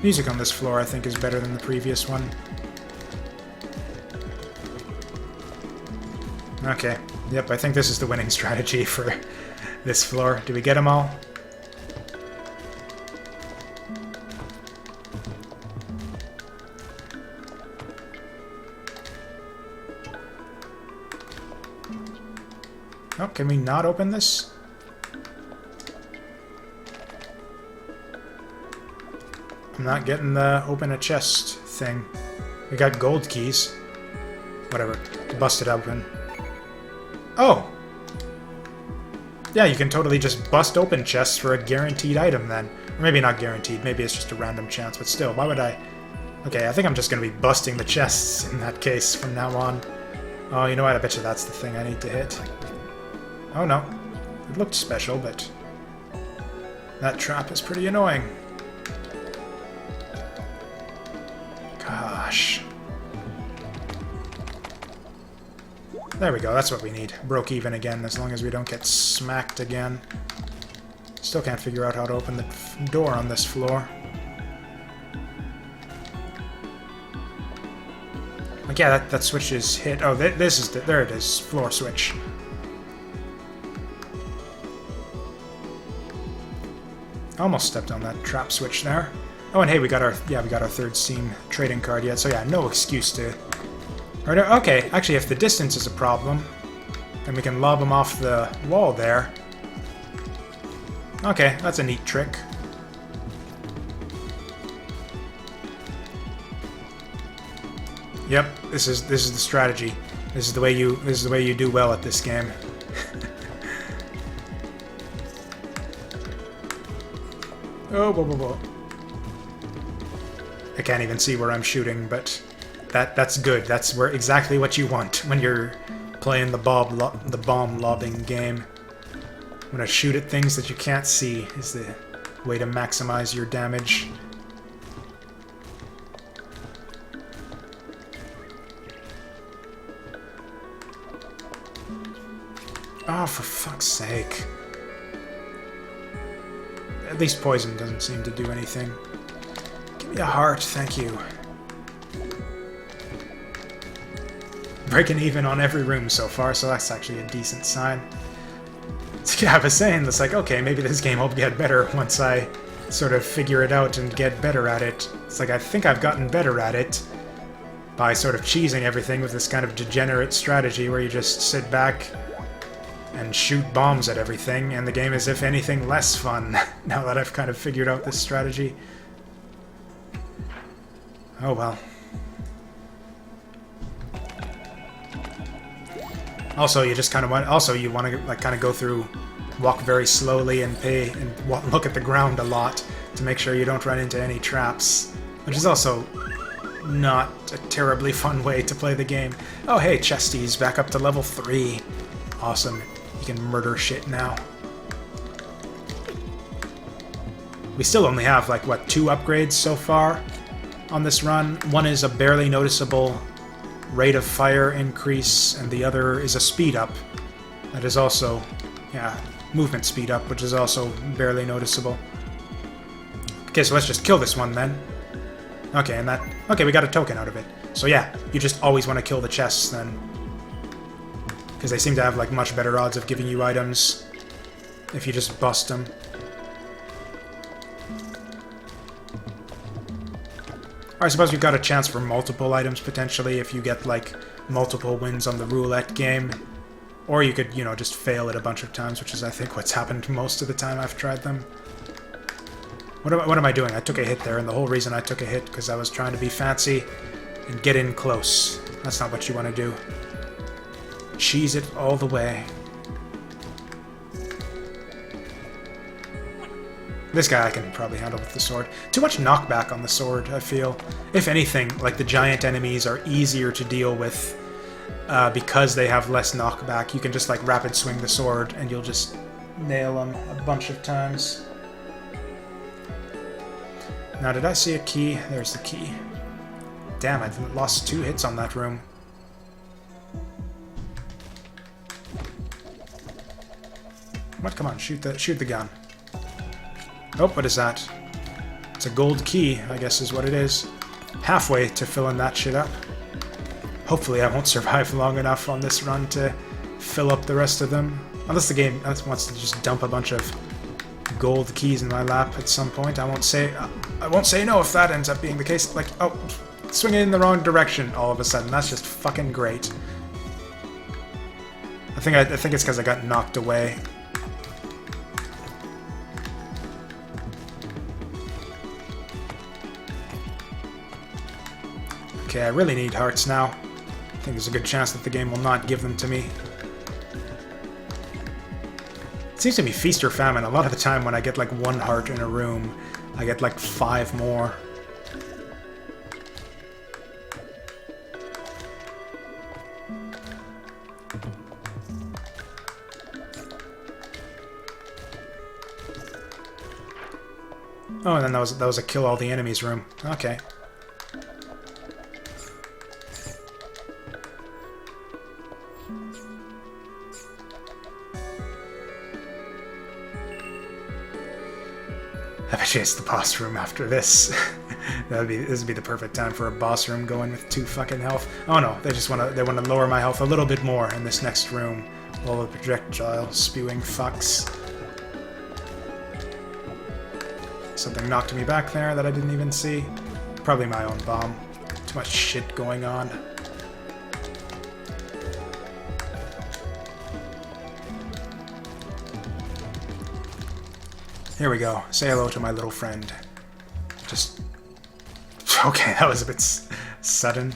Music on this floor, I think, is better than the previous one. Okay. Yep, I think this is the winning strategy for this floor. Do we get them all? Oh, can we not open this? I'm not getting the open a chest thing. We got gold keys. Whatever. Bust it open. Oh! Yeah, you can totally just bust open chests for a guaranteed item then. Or maybe not guaranteed, maybe it's just a random chance, but still, why would I... Okay, I think I'm just gonna be busting the chests in that case from now on. Oh, you know what? I bet you that's the thing I need to hit. Oh no. It looked special, but... that trap is pretty annoying. Gosh. There we go, that's what we need. Broke even again, as long as we don't get smacked again. Still can't figure out how to open the door on this floor. Like, yeah, that switch is hit. Oh, this is there it is. Floor switch. Almost stepped on that trap switch there. Oh, and hey, we got our third Steam trading card yet. So yeah, no excuse to. Right, okay, actually, if the distance is a problem, then we can lob them off the wall there. Okay, that's a neat trick. Yep, this is the strategy. This is the way you do well at this game. Oh, whoa, whoa, whoa. I can't even see where I'm shooting, but that's good. That's exactly what you want when you're playing the bomb lobbing game. I'm gonna shoot at things that you can't see is the way to maximize your damage. Oh, for fuck's sake. At least poison doesn't seem to do anything. Give me a heart, thank you. Breaking even on every room so far, so that's actually a decent sign. Yeah, I was saying, it's like, okay, maybe this game will get better once I sort of figure it out and get better at it. It's like, I think I've gotten better at it by sort of cheesing everything with this kind of degenerate strategy where you just sit back and shoot bombs at everything, and the game is, if anything, less fun now that I've kind of figured out this strategy. Oh well. Also, you just kind of want. Also, you want to like kind of go through, walk very slowly, and look at the ground a lot to make sure you don't run into any traps, which is also not a terribly fun way to play the game. Oh hey, Chesty's back up to level 3. Awesome. You can murder shit now. We still only have, like, what, 2 upgrades so far on this run. One is a barely noticeable rate of fire increase, and the other is a speed up. That is also, yeah, movement speed up, which is also barely noticeable. Okay, so let's just kill this one then. Okay, and that... Okay, we got a token out of it. So yeah, you just always want to kill the chests then. Because they seem to have, like, much better odds of giving you items if you just bust them. I suppose you've got a chance for multiple items, potentially, if you get, like, multiple wins on the roulette game. Or you could, you know, just fail it a bunch of times, which is, I think, what's happened most of the time I've tried them. What am I doing? I took a hit there, and the whole reason I took a hit because I was trying to be fancy and get in close. That's not what you want to do. Cheese it all the way. This guy I can probably handle with the sword. Too much knockback on the sword, I feel. If anything, like, the giant enemies are easier to deal with because they have less knockback. You can just, like, rapid swing the sword and you'll just nail them a bunch of times. Now, did I see a key? There's the key. Damn, I lost 2 hits on that room. What? Come on, shoot the gun. Oh, what is that? It's a gold key, I guess is what it is. Halfway to filling that shit up. Hopefully I won't survive long enough on this run to fill up the rest of them. Unless the game wants to just dump a bunch of gold keys in my lap at some point. I won't say no if that ends up being the case. Like, oh, swinging in the wrong direction all of a sudden. That's just fucking great. I think it's because I got knocked away. Okay, I really need hearts now. I think there's a good chance that the game will not give them to me. It seems to be feast or famine. A lot of the time when I get like 1 heart in a room, I get like 5 more. Oh, and then that was a kill all the enemies room. Okay. I bet you it's the boss room after this. This would be the perfect time for a boss room going with 2 fucking health. Oh no, they want to lower my health a little bit more in this next room. All the projectile spewing fucks. Something knocked me back there that I didn't even see. Probably my own bomb. Too much shit going on. Here we go. Say hello to my little friend. Just... Okay, that was a bit sudden.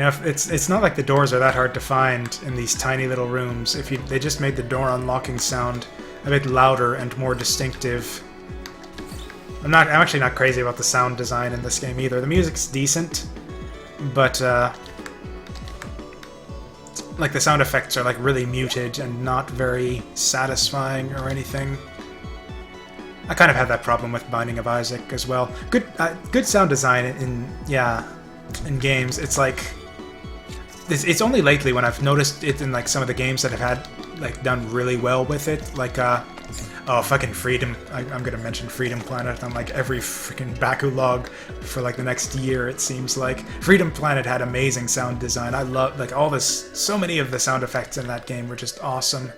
You know, it's not like the doors are that hard to find in these tiny little rooms. If they just made the door unlocking sound a bit louder and more distinctive. I'm actually not crazy about the sound design in this game either. The music's decent, but like the sound effects are like really muted and not very satisfying or anything. I kind of had that problem with Binding of Isaac as well. Good sound design in games. It's like it's only lately when I've noticed it in like some of the games that have had like done really well with it. Like oh, fucking Freedom. I'm gonna mention Freedom Planet on like every freaking Bakulog for like the next year, it seems like. Freedom Planet had amazing sound design. I love like all this. So many of the sound effects in that game were just awesome.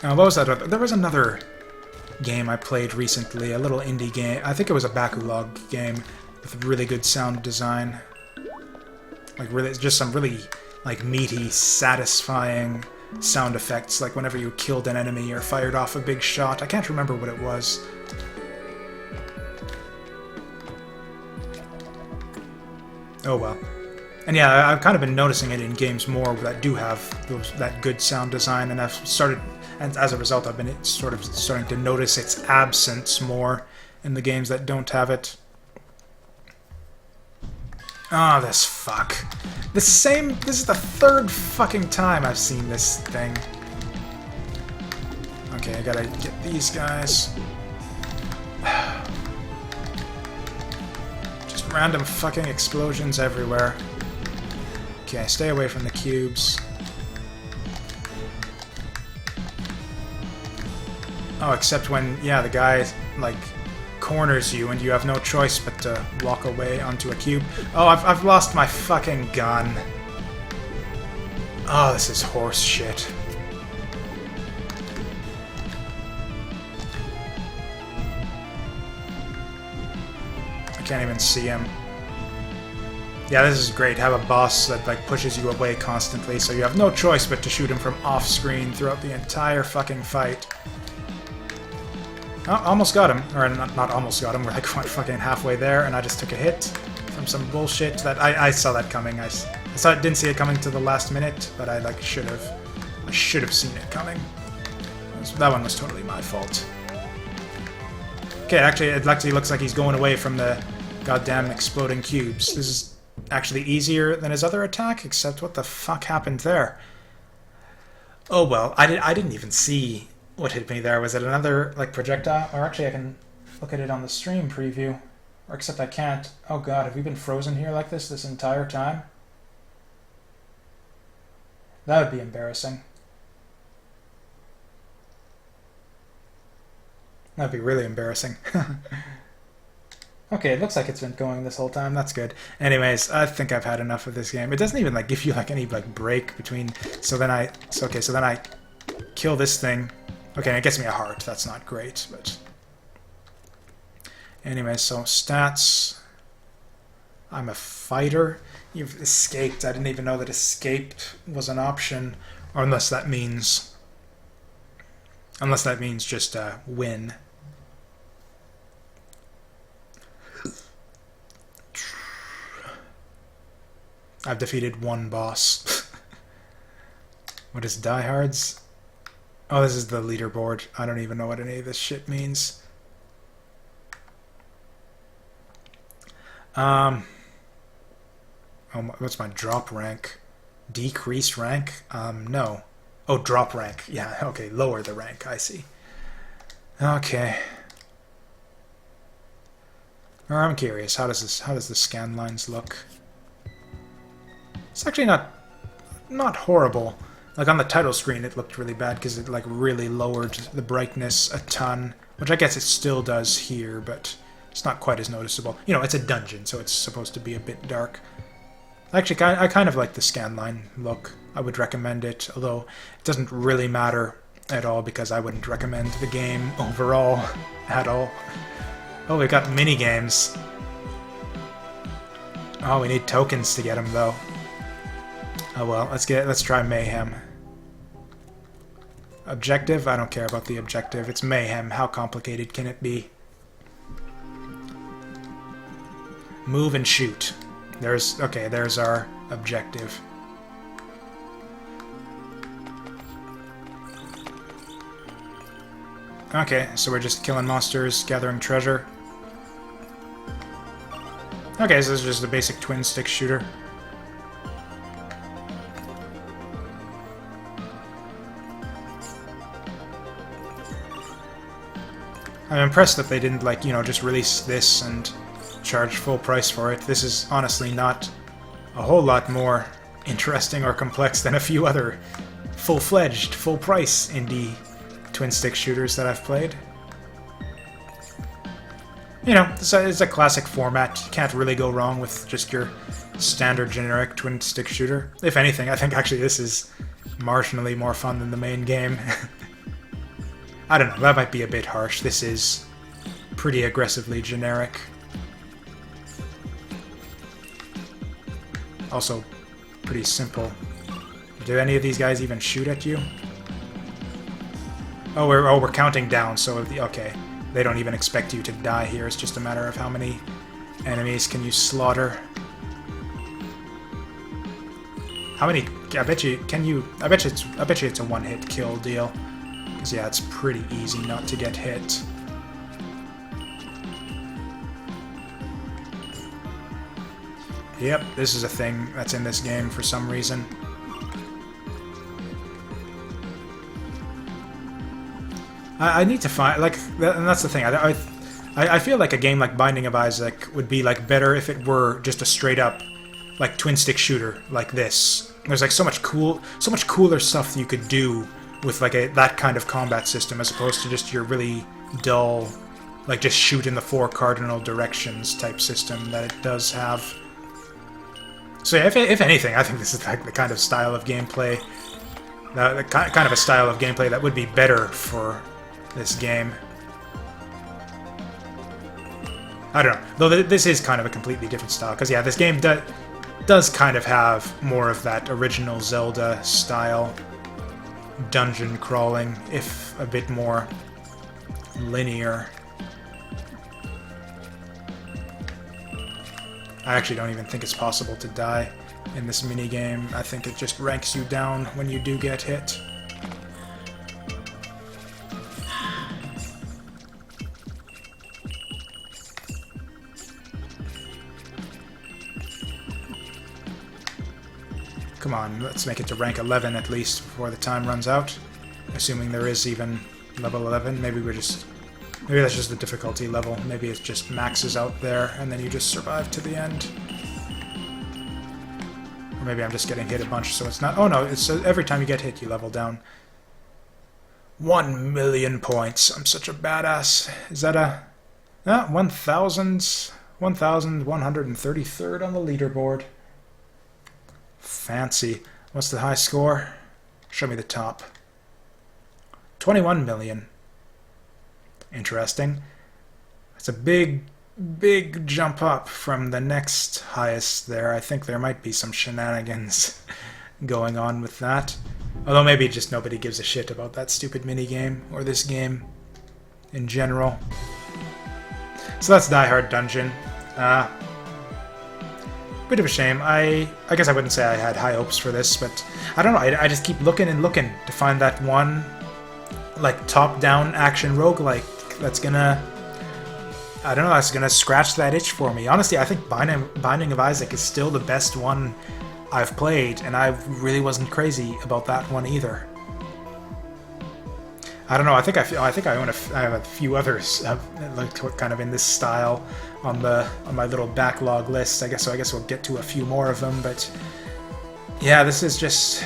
What was that? There was another game I played recently, a little indie game. I think it was a Bakulog game with really good sound design. Like really, just some really like meaty, satisfying sound effects, like whenever you killed an enemy or fired off a big shot. I can't remember what it was. Oh well. And yeah, I've kind of been noticing it in games more that do have that good sound design, and I've started, and as a result, I've been sort of starting to notice its absence more in the games that don't have it. Oh, this fuck. This is the third fucking time I've seen this thing. Okay, I gotta get these guys. Just random fucking explosions everywhere. Okay, stay away from the cubes. Oh, except when, yeah, the guy, like, corners you and you have no choice but to walk away onto a cube. Oh, I've lost my fucking gun. Oh, this is horse shit. I can't even see him. Yeah, this is great. Have a boss that like pushes you away constantly, so you have no choice but to shoot him from off-screen throughout the entire fucking fight. Oh, almost got him. Or not almost got him, we're like fucking halfway there, and I just took a hit from some bullshit that I saw that coming. I didn't see it coming to the last minute, but I like should have seen it coming. That one was totally my fault. Okay, it actually looks like he's going away from the goddamn exploding cubes. This is actually easier than his other attack, except what the fuck happened there? Oh well, I didn't even see what hit me there. Was it another like projectile? Or actually I can look at it on the stream preview. Or except I can't. Oh god, have we been frozen here like this entire time? That would be embarrassing. That'd be really embarrassing. Okay, it looks like it's been going this whole time. That's good. Anyways, I think I've had enough of this game. It doesn't even like give you like any like break between. So then I kill this thing. Okay, it gets me a heart. That's not great, but anyway. So stats. I'm a fighter. You've escaped. I didn't even know that escaped was an option, or unless that means just win. I've defeated one boss. What is Diehard's? Oh, this is the leaderboard. I don't even know what any of this shit means. Oh, what's my drop rank? Decrease rank? No. Oh, drop rank. Yeah, okay, lower the rank. I see. Okay. I'm curious. How does the scan lines look? It's actually not horrible. Like on the title screen it looked really bad because it like really lowered the brightness a ton, which I guess it still does here, but it's not quite as noticeable. You know, it's a dungeon, so it's supposed to be a bit dark. Actually, I kind of like the scan line look. I would recommend it, although it doesn't really matter at all because I wouldn't recommend the game overall at all. Oh, we've got mini games. Oh, we need tokens to get them though. Oh well, let's try Mayhem. Objective? I don't care about the objective. It's Mayhem. How complicated can it be? Move and shoot. Okay, there's our objective. Okay, so we're just killing monsters, gathering treasure. Okay, so this is just a basic twin-stick shooter. I'm impressed that they didn't, like, you know, just release this and charge full price for it. This is honestly not a whole lot more interesting or complex than a few other full-fledged, full-price indie twin-stick shooters that I've played. You know, it's a classic format. You can't really go wrong with just your standard generic twin-stick shooter. If anything, I think actually this is marginally more fun than the main game. I don't know, that might be a bit harsh. This is pretty aggressively generic. Also, pretty simple. Do any of these guys even shoot at you? Oh, we're counting down, so okay. They don't even expect you to die here. It's just a matter of how many enemies can you slaughter. How many? I bet you it's a one-hit kill deal. Because yeah, it's pretty easy not to get hit. Yep, this is a thing that's in this game for some reason. I need to find, like, and that's the thing. I feel like a game like Binding of Isaac would be like better if it were just a straight up, like, twin stick shooter like this. There's like so much cooler stuff you could do with like that kind of combat system as opposed to just your really dull, like just shoot in the 4 cardinal directions type system that it does have. So yeah, if anything, I think this is like the kind of style of gameplay, the kind of a style of gameplay that would be better for this game. I don't know, though this is kind of a completely different style, because yeah, this game does kind of have more of that original Zelda style dungeon crawling, if a bit more linear. I actually don't even think it's possible to die in this minigame. I think it just ranks you down when you do get hit. Come on, let's make it to rank 11 at least before the time runs out. Assuming there is even level 11. Maybe that's just the difficulty level. Maybe it just maxes out there and then you just survive to the end. Or maybe I'm just getting hit a bunch so it's not... Oh no, it's every time you get hit you level down. 1 million points. I'm such a badass. Is that a... 1,133rd on the leaderboard. Fancy. What's the high score? Show me the top. 21 million. Interesting. That's a big jump up from the next highest there. I think there might be some shenanigans going on with that. Although maybe just nobody gives a shit about that stupid minigame, or this game in general. So that's Diehard Dungeon. Bit of a shame. I guess I wouldn't say I had high hopes for this, but I don't know. I just keep looking and looking to find that one, like, top-down action roguelike that's gonna... I don't know, that's gonna scratch that itch for me. Honestly, I think Binding of Isaac is still the best one I've played, and I really wasn't crazy about that one either. I don't know. I think I have a few others like kind of in this style on my little backlog list. I guess we'll get to a few more of them. But yeah, this is just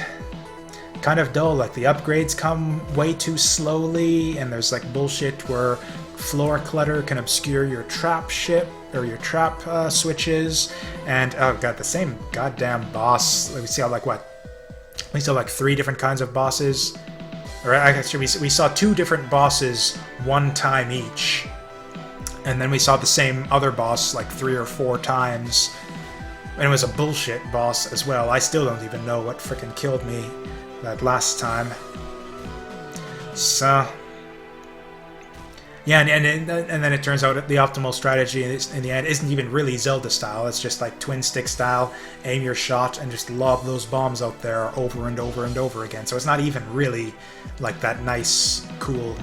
kind of dull. Like the upgrades come way too slowly, and there's like bullshit where floor clutter can obscure your trap ship or your trap switches. And oh god, the same goddamn boss. We see like 3 different kinds of bosses. Or actually, we saw 2 different bosses 1 time each. And then we saw the same other boss like 3 or 4 times. And it was a bullshit boss as well. I still don't even know what frickin' killed me that last time. So... Yeah, and then it turns out that the optimal strategy in the end isn't even really Zelda style. It's just like twin stick style, aim your shot and just lob those bombs out there over and over and over again. So it's not even really like that nice, cool,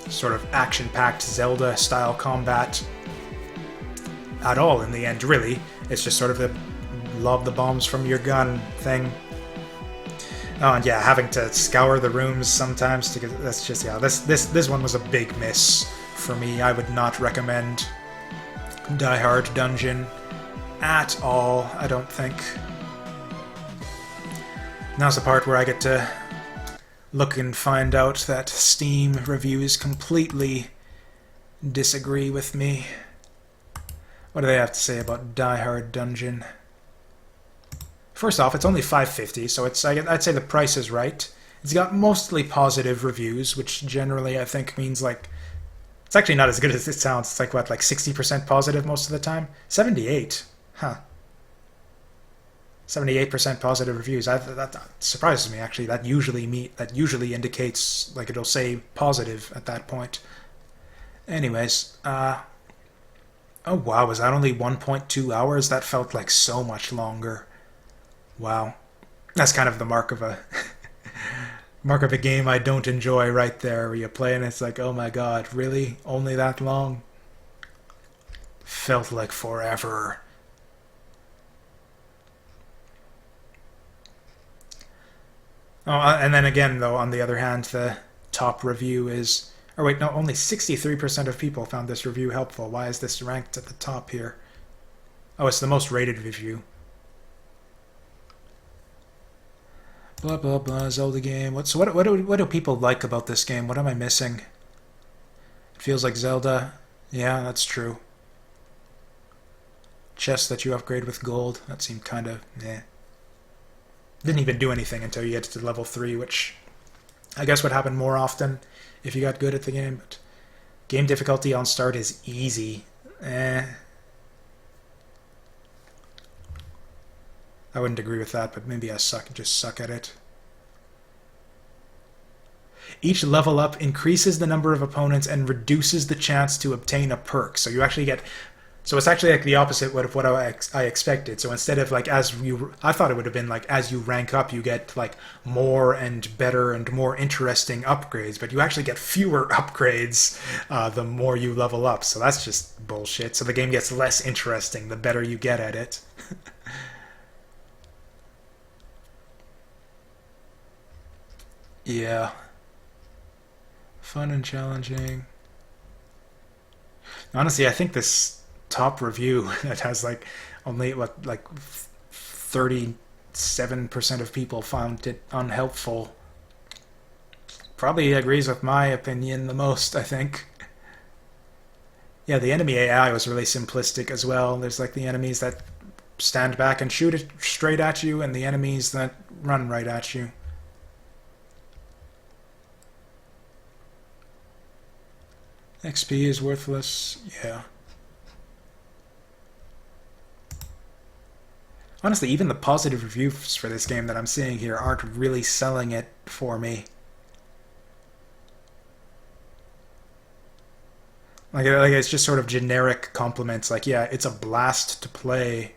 sort of action-packed Zelda style combat at all in the end, really. It's just sort of the lob the bombs from your gun thing. Oh, and yeah, having to scour the rooms sometimes to get, that's just, yeah, this one was a big miss for me. I would not recommend Diehard Dungeon at all, I don't think. Now's the part where I get to look and find out that Steam reviews completely disagree with me. What do they have to say about Diehard Dungeon? First off, it's only $5.50, so I'd say the price is right. It's got mostly positive reviews, which generally I think means like it's actually not as good as it sounds. It's like what, like 60% positive most of the time? 78. Huh. 78% positive reviews. That surprises me actually. That usually indicates like it'll say positive at that point. Anyways, oh wow, was that only 1.2 hours? That felt like so much longer. Wow. That's kind of the mark of a mark of a game I don't enjoy right there, where you play and it's like, oh my god, really? Only that long? Felt like forever. Oh, and then again, though, on the other hand, the top review is... Or wait, no, only 63% of people found this review helpful. Why is this ranked at the top here? Oh, it's the most rated review. Blah, blah, blah, Zelda game. What do people like about this game? What am I missing? It feels like Zelda. Yeah, that's true. Chests that you upgrade with gold. That seemed kind of, eh. Didn't even do anything until you get to level 3, which I guess would happen more often if you got good at the game. But game difficulty on start is easy. Eh. I wouldn't agree with that, but maybe I just suck at it. Each level up increases the number of opponents and reduces the chance to obtain a perk. So you actually get... So it's actually like the opposite of what I expected. So instead of like I thought it would have been like as you rank up, you get like more and better and more interesting upgrades, but you actually get fewer upgrades the more you level up. So that's just bullshit. So the game gets less interesting the better you get at it. Yeah. Fun and challenging. Honestly, I think this top review that has like only what, like 37% of people found it unhelpful probably agrees with my opinion the most, I think. Yeah, the enemy AI was really simplistic as well. There's like the enemies that stand back and shoot it straight at you, and the enemies that run right at you. XP is worthless, yeah. Honestly, even the positive reviews for this game that I'm seeing here aren't really selling it for me. Like it's just sort of generic compliments. Like, yeah, it's a blast to play.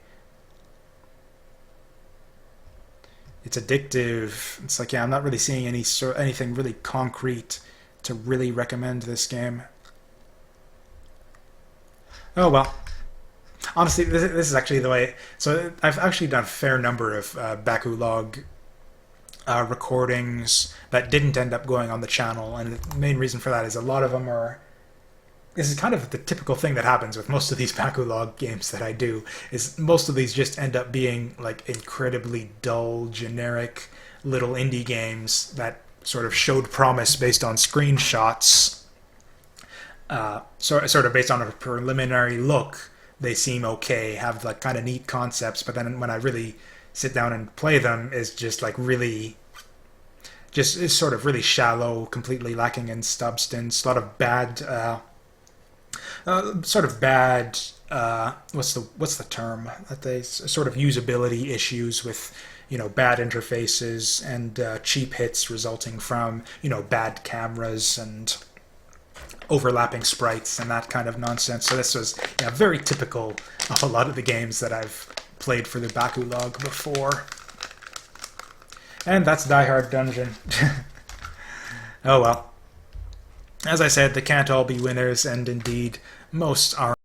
It's addictive. It's like, yeah, I'm not really seeing anything really concrete to really recommend this game. Oh well. Honestly, this is actually the way... So I've actually done a fair number of Bakulog recordings that didn't end up going on the channel, and the main reason for that is a lot of them are... This is kind of the typical thing that happens with most of these Bakulog games that I do, is most of these just end up being like incredibly dull, generic little indie games that sort of showed promise based on screenshots, sort of based on a preliminary look. They seem okay, have like kind of neat concepts, but then when I really sit down and play them, is just like really, just is sort of really shallow, completely lacking in substance. A lot of bad, what's the term that they sort of usability issues with, you know, bad interfaces and cheap hits resulting from, you know, bad cameras and overlapping sprites and that kind of nonsense. So this was very typical of a lot of the games that I've played for the Bakulog before. And that's Diehard Dungeon. Oh well. As I said, they can't all be winners, and indeed, most are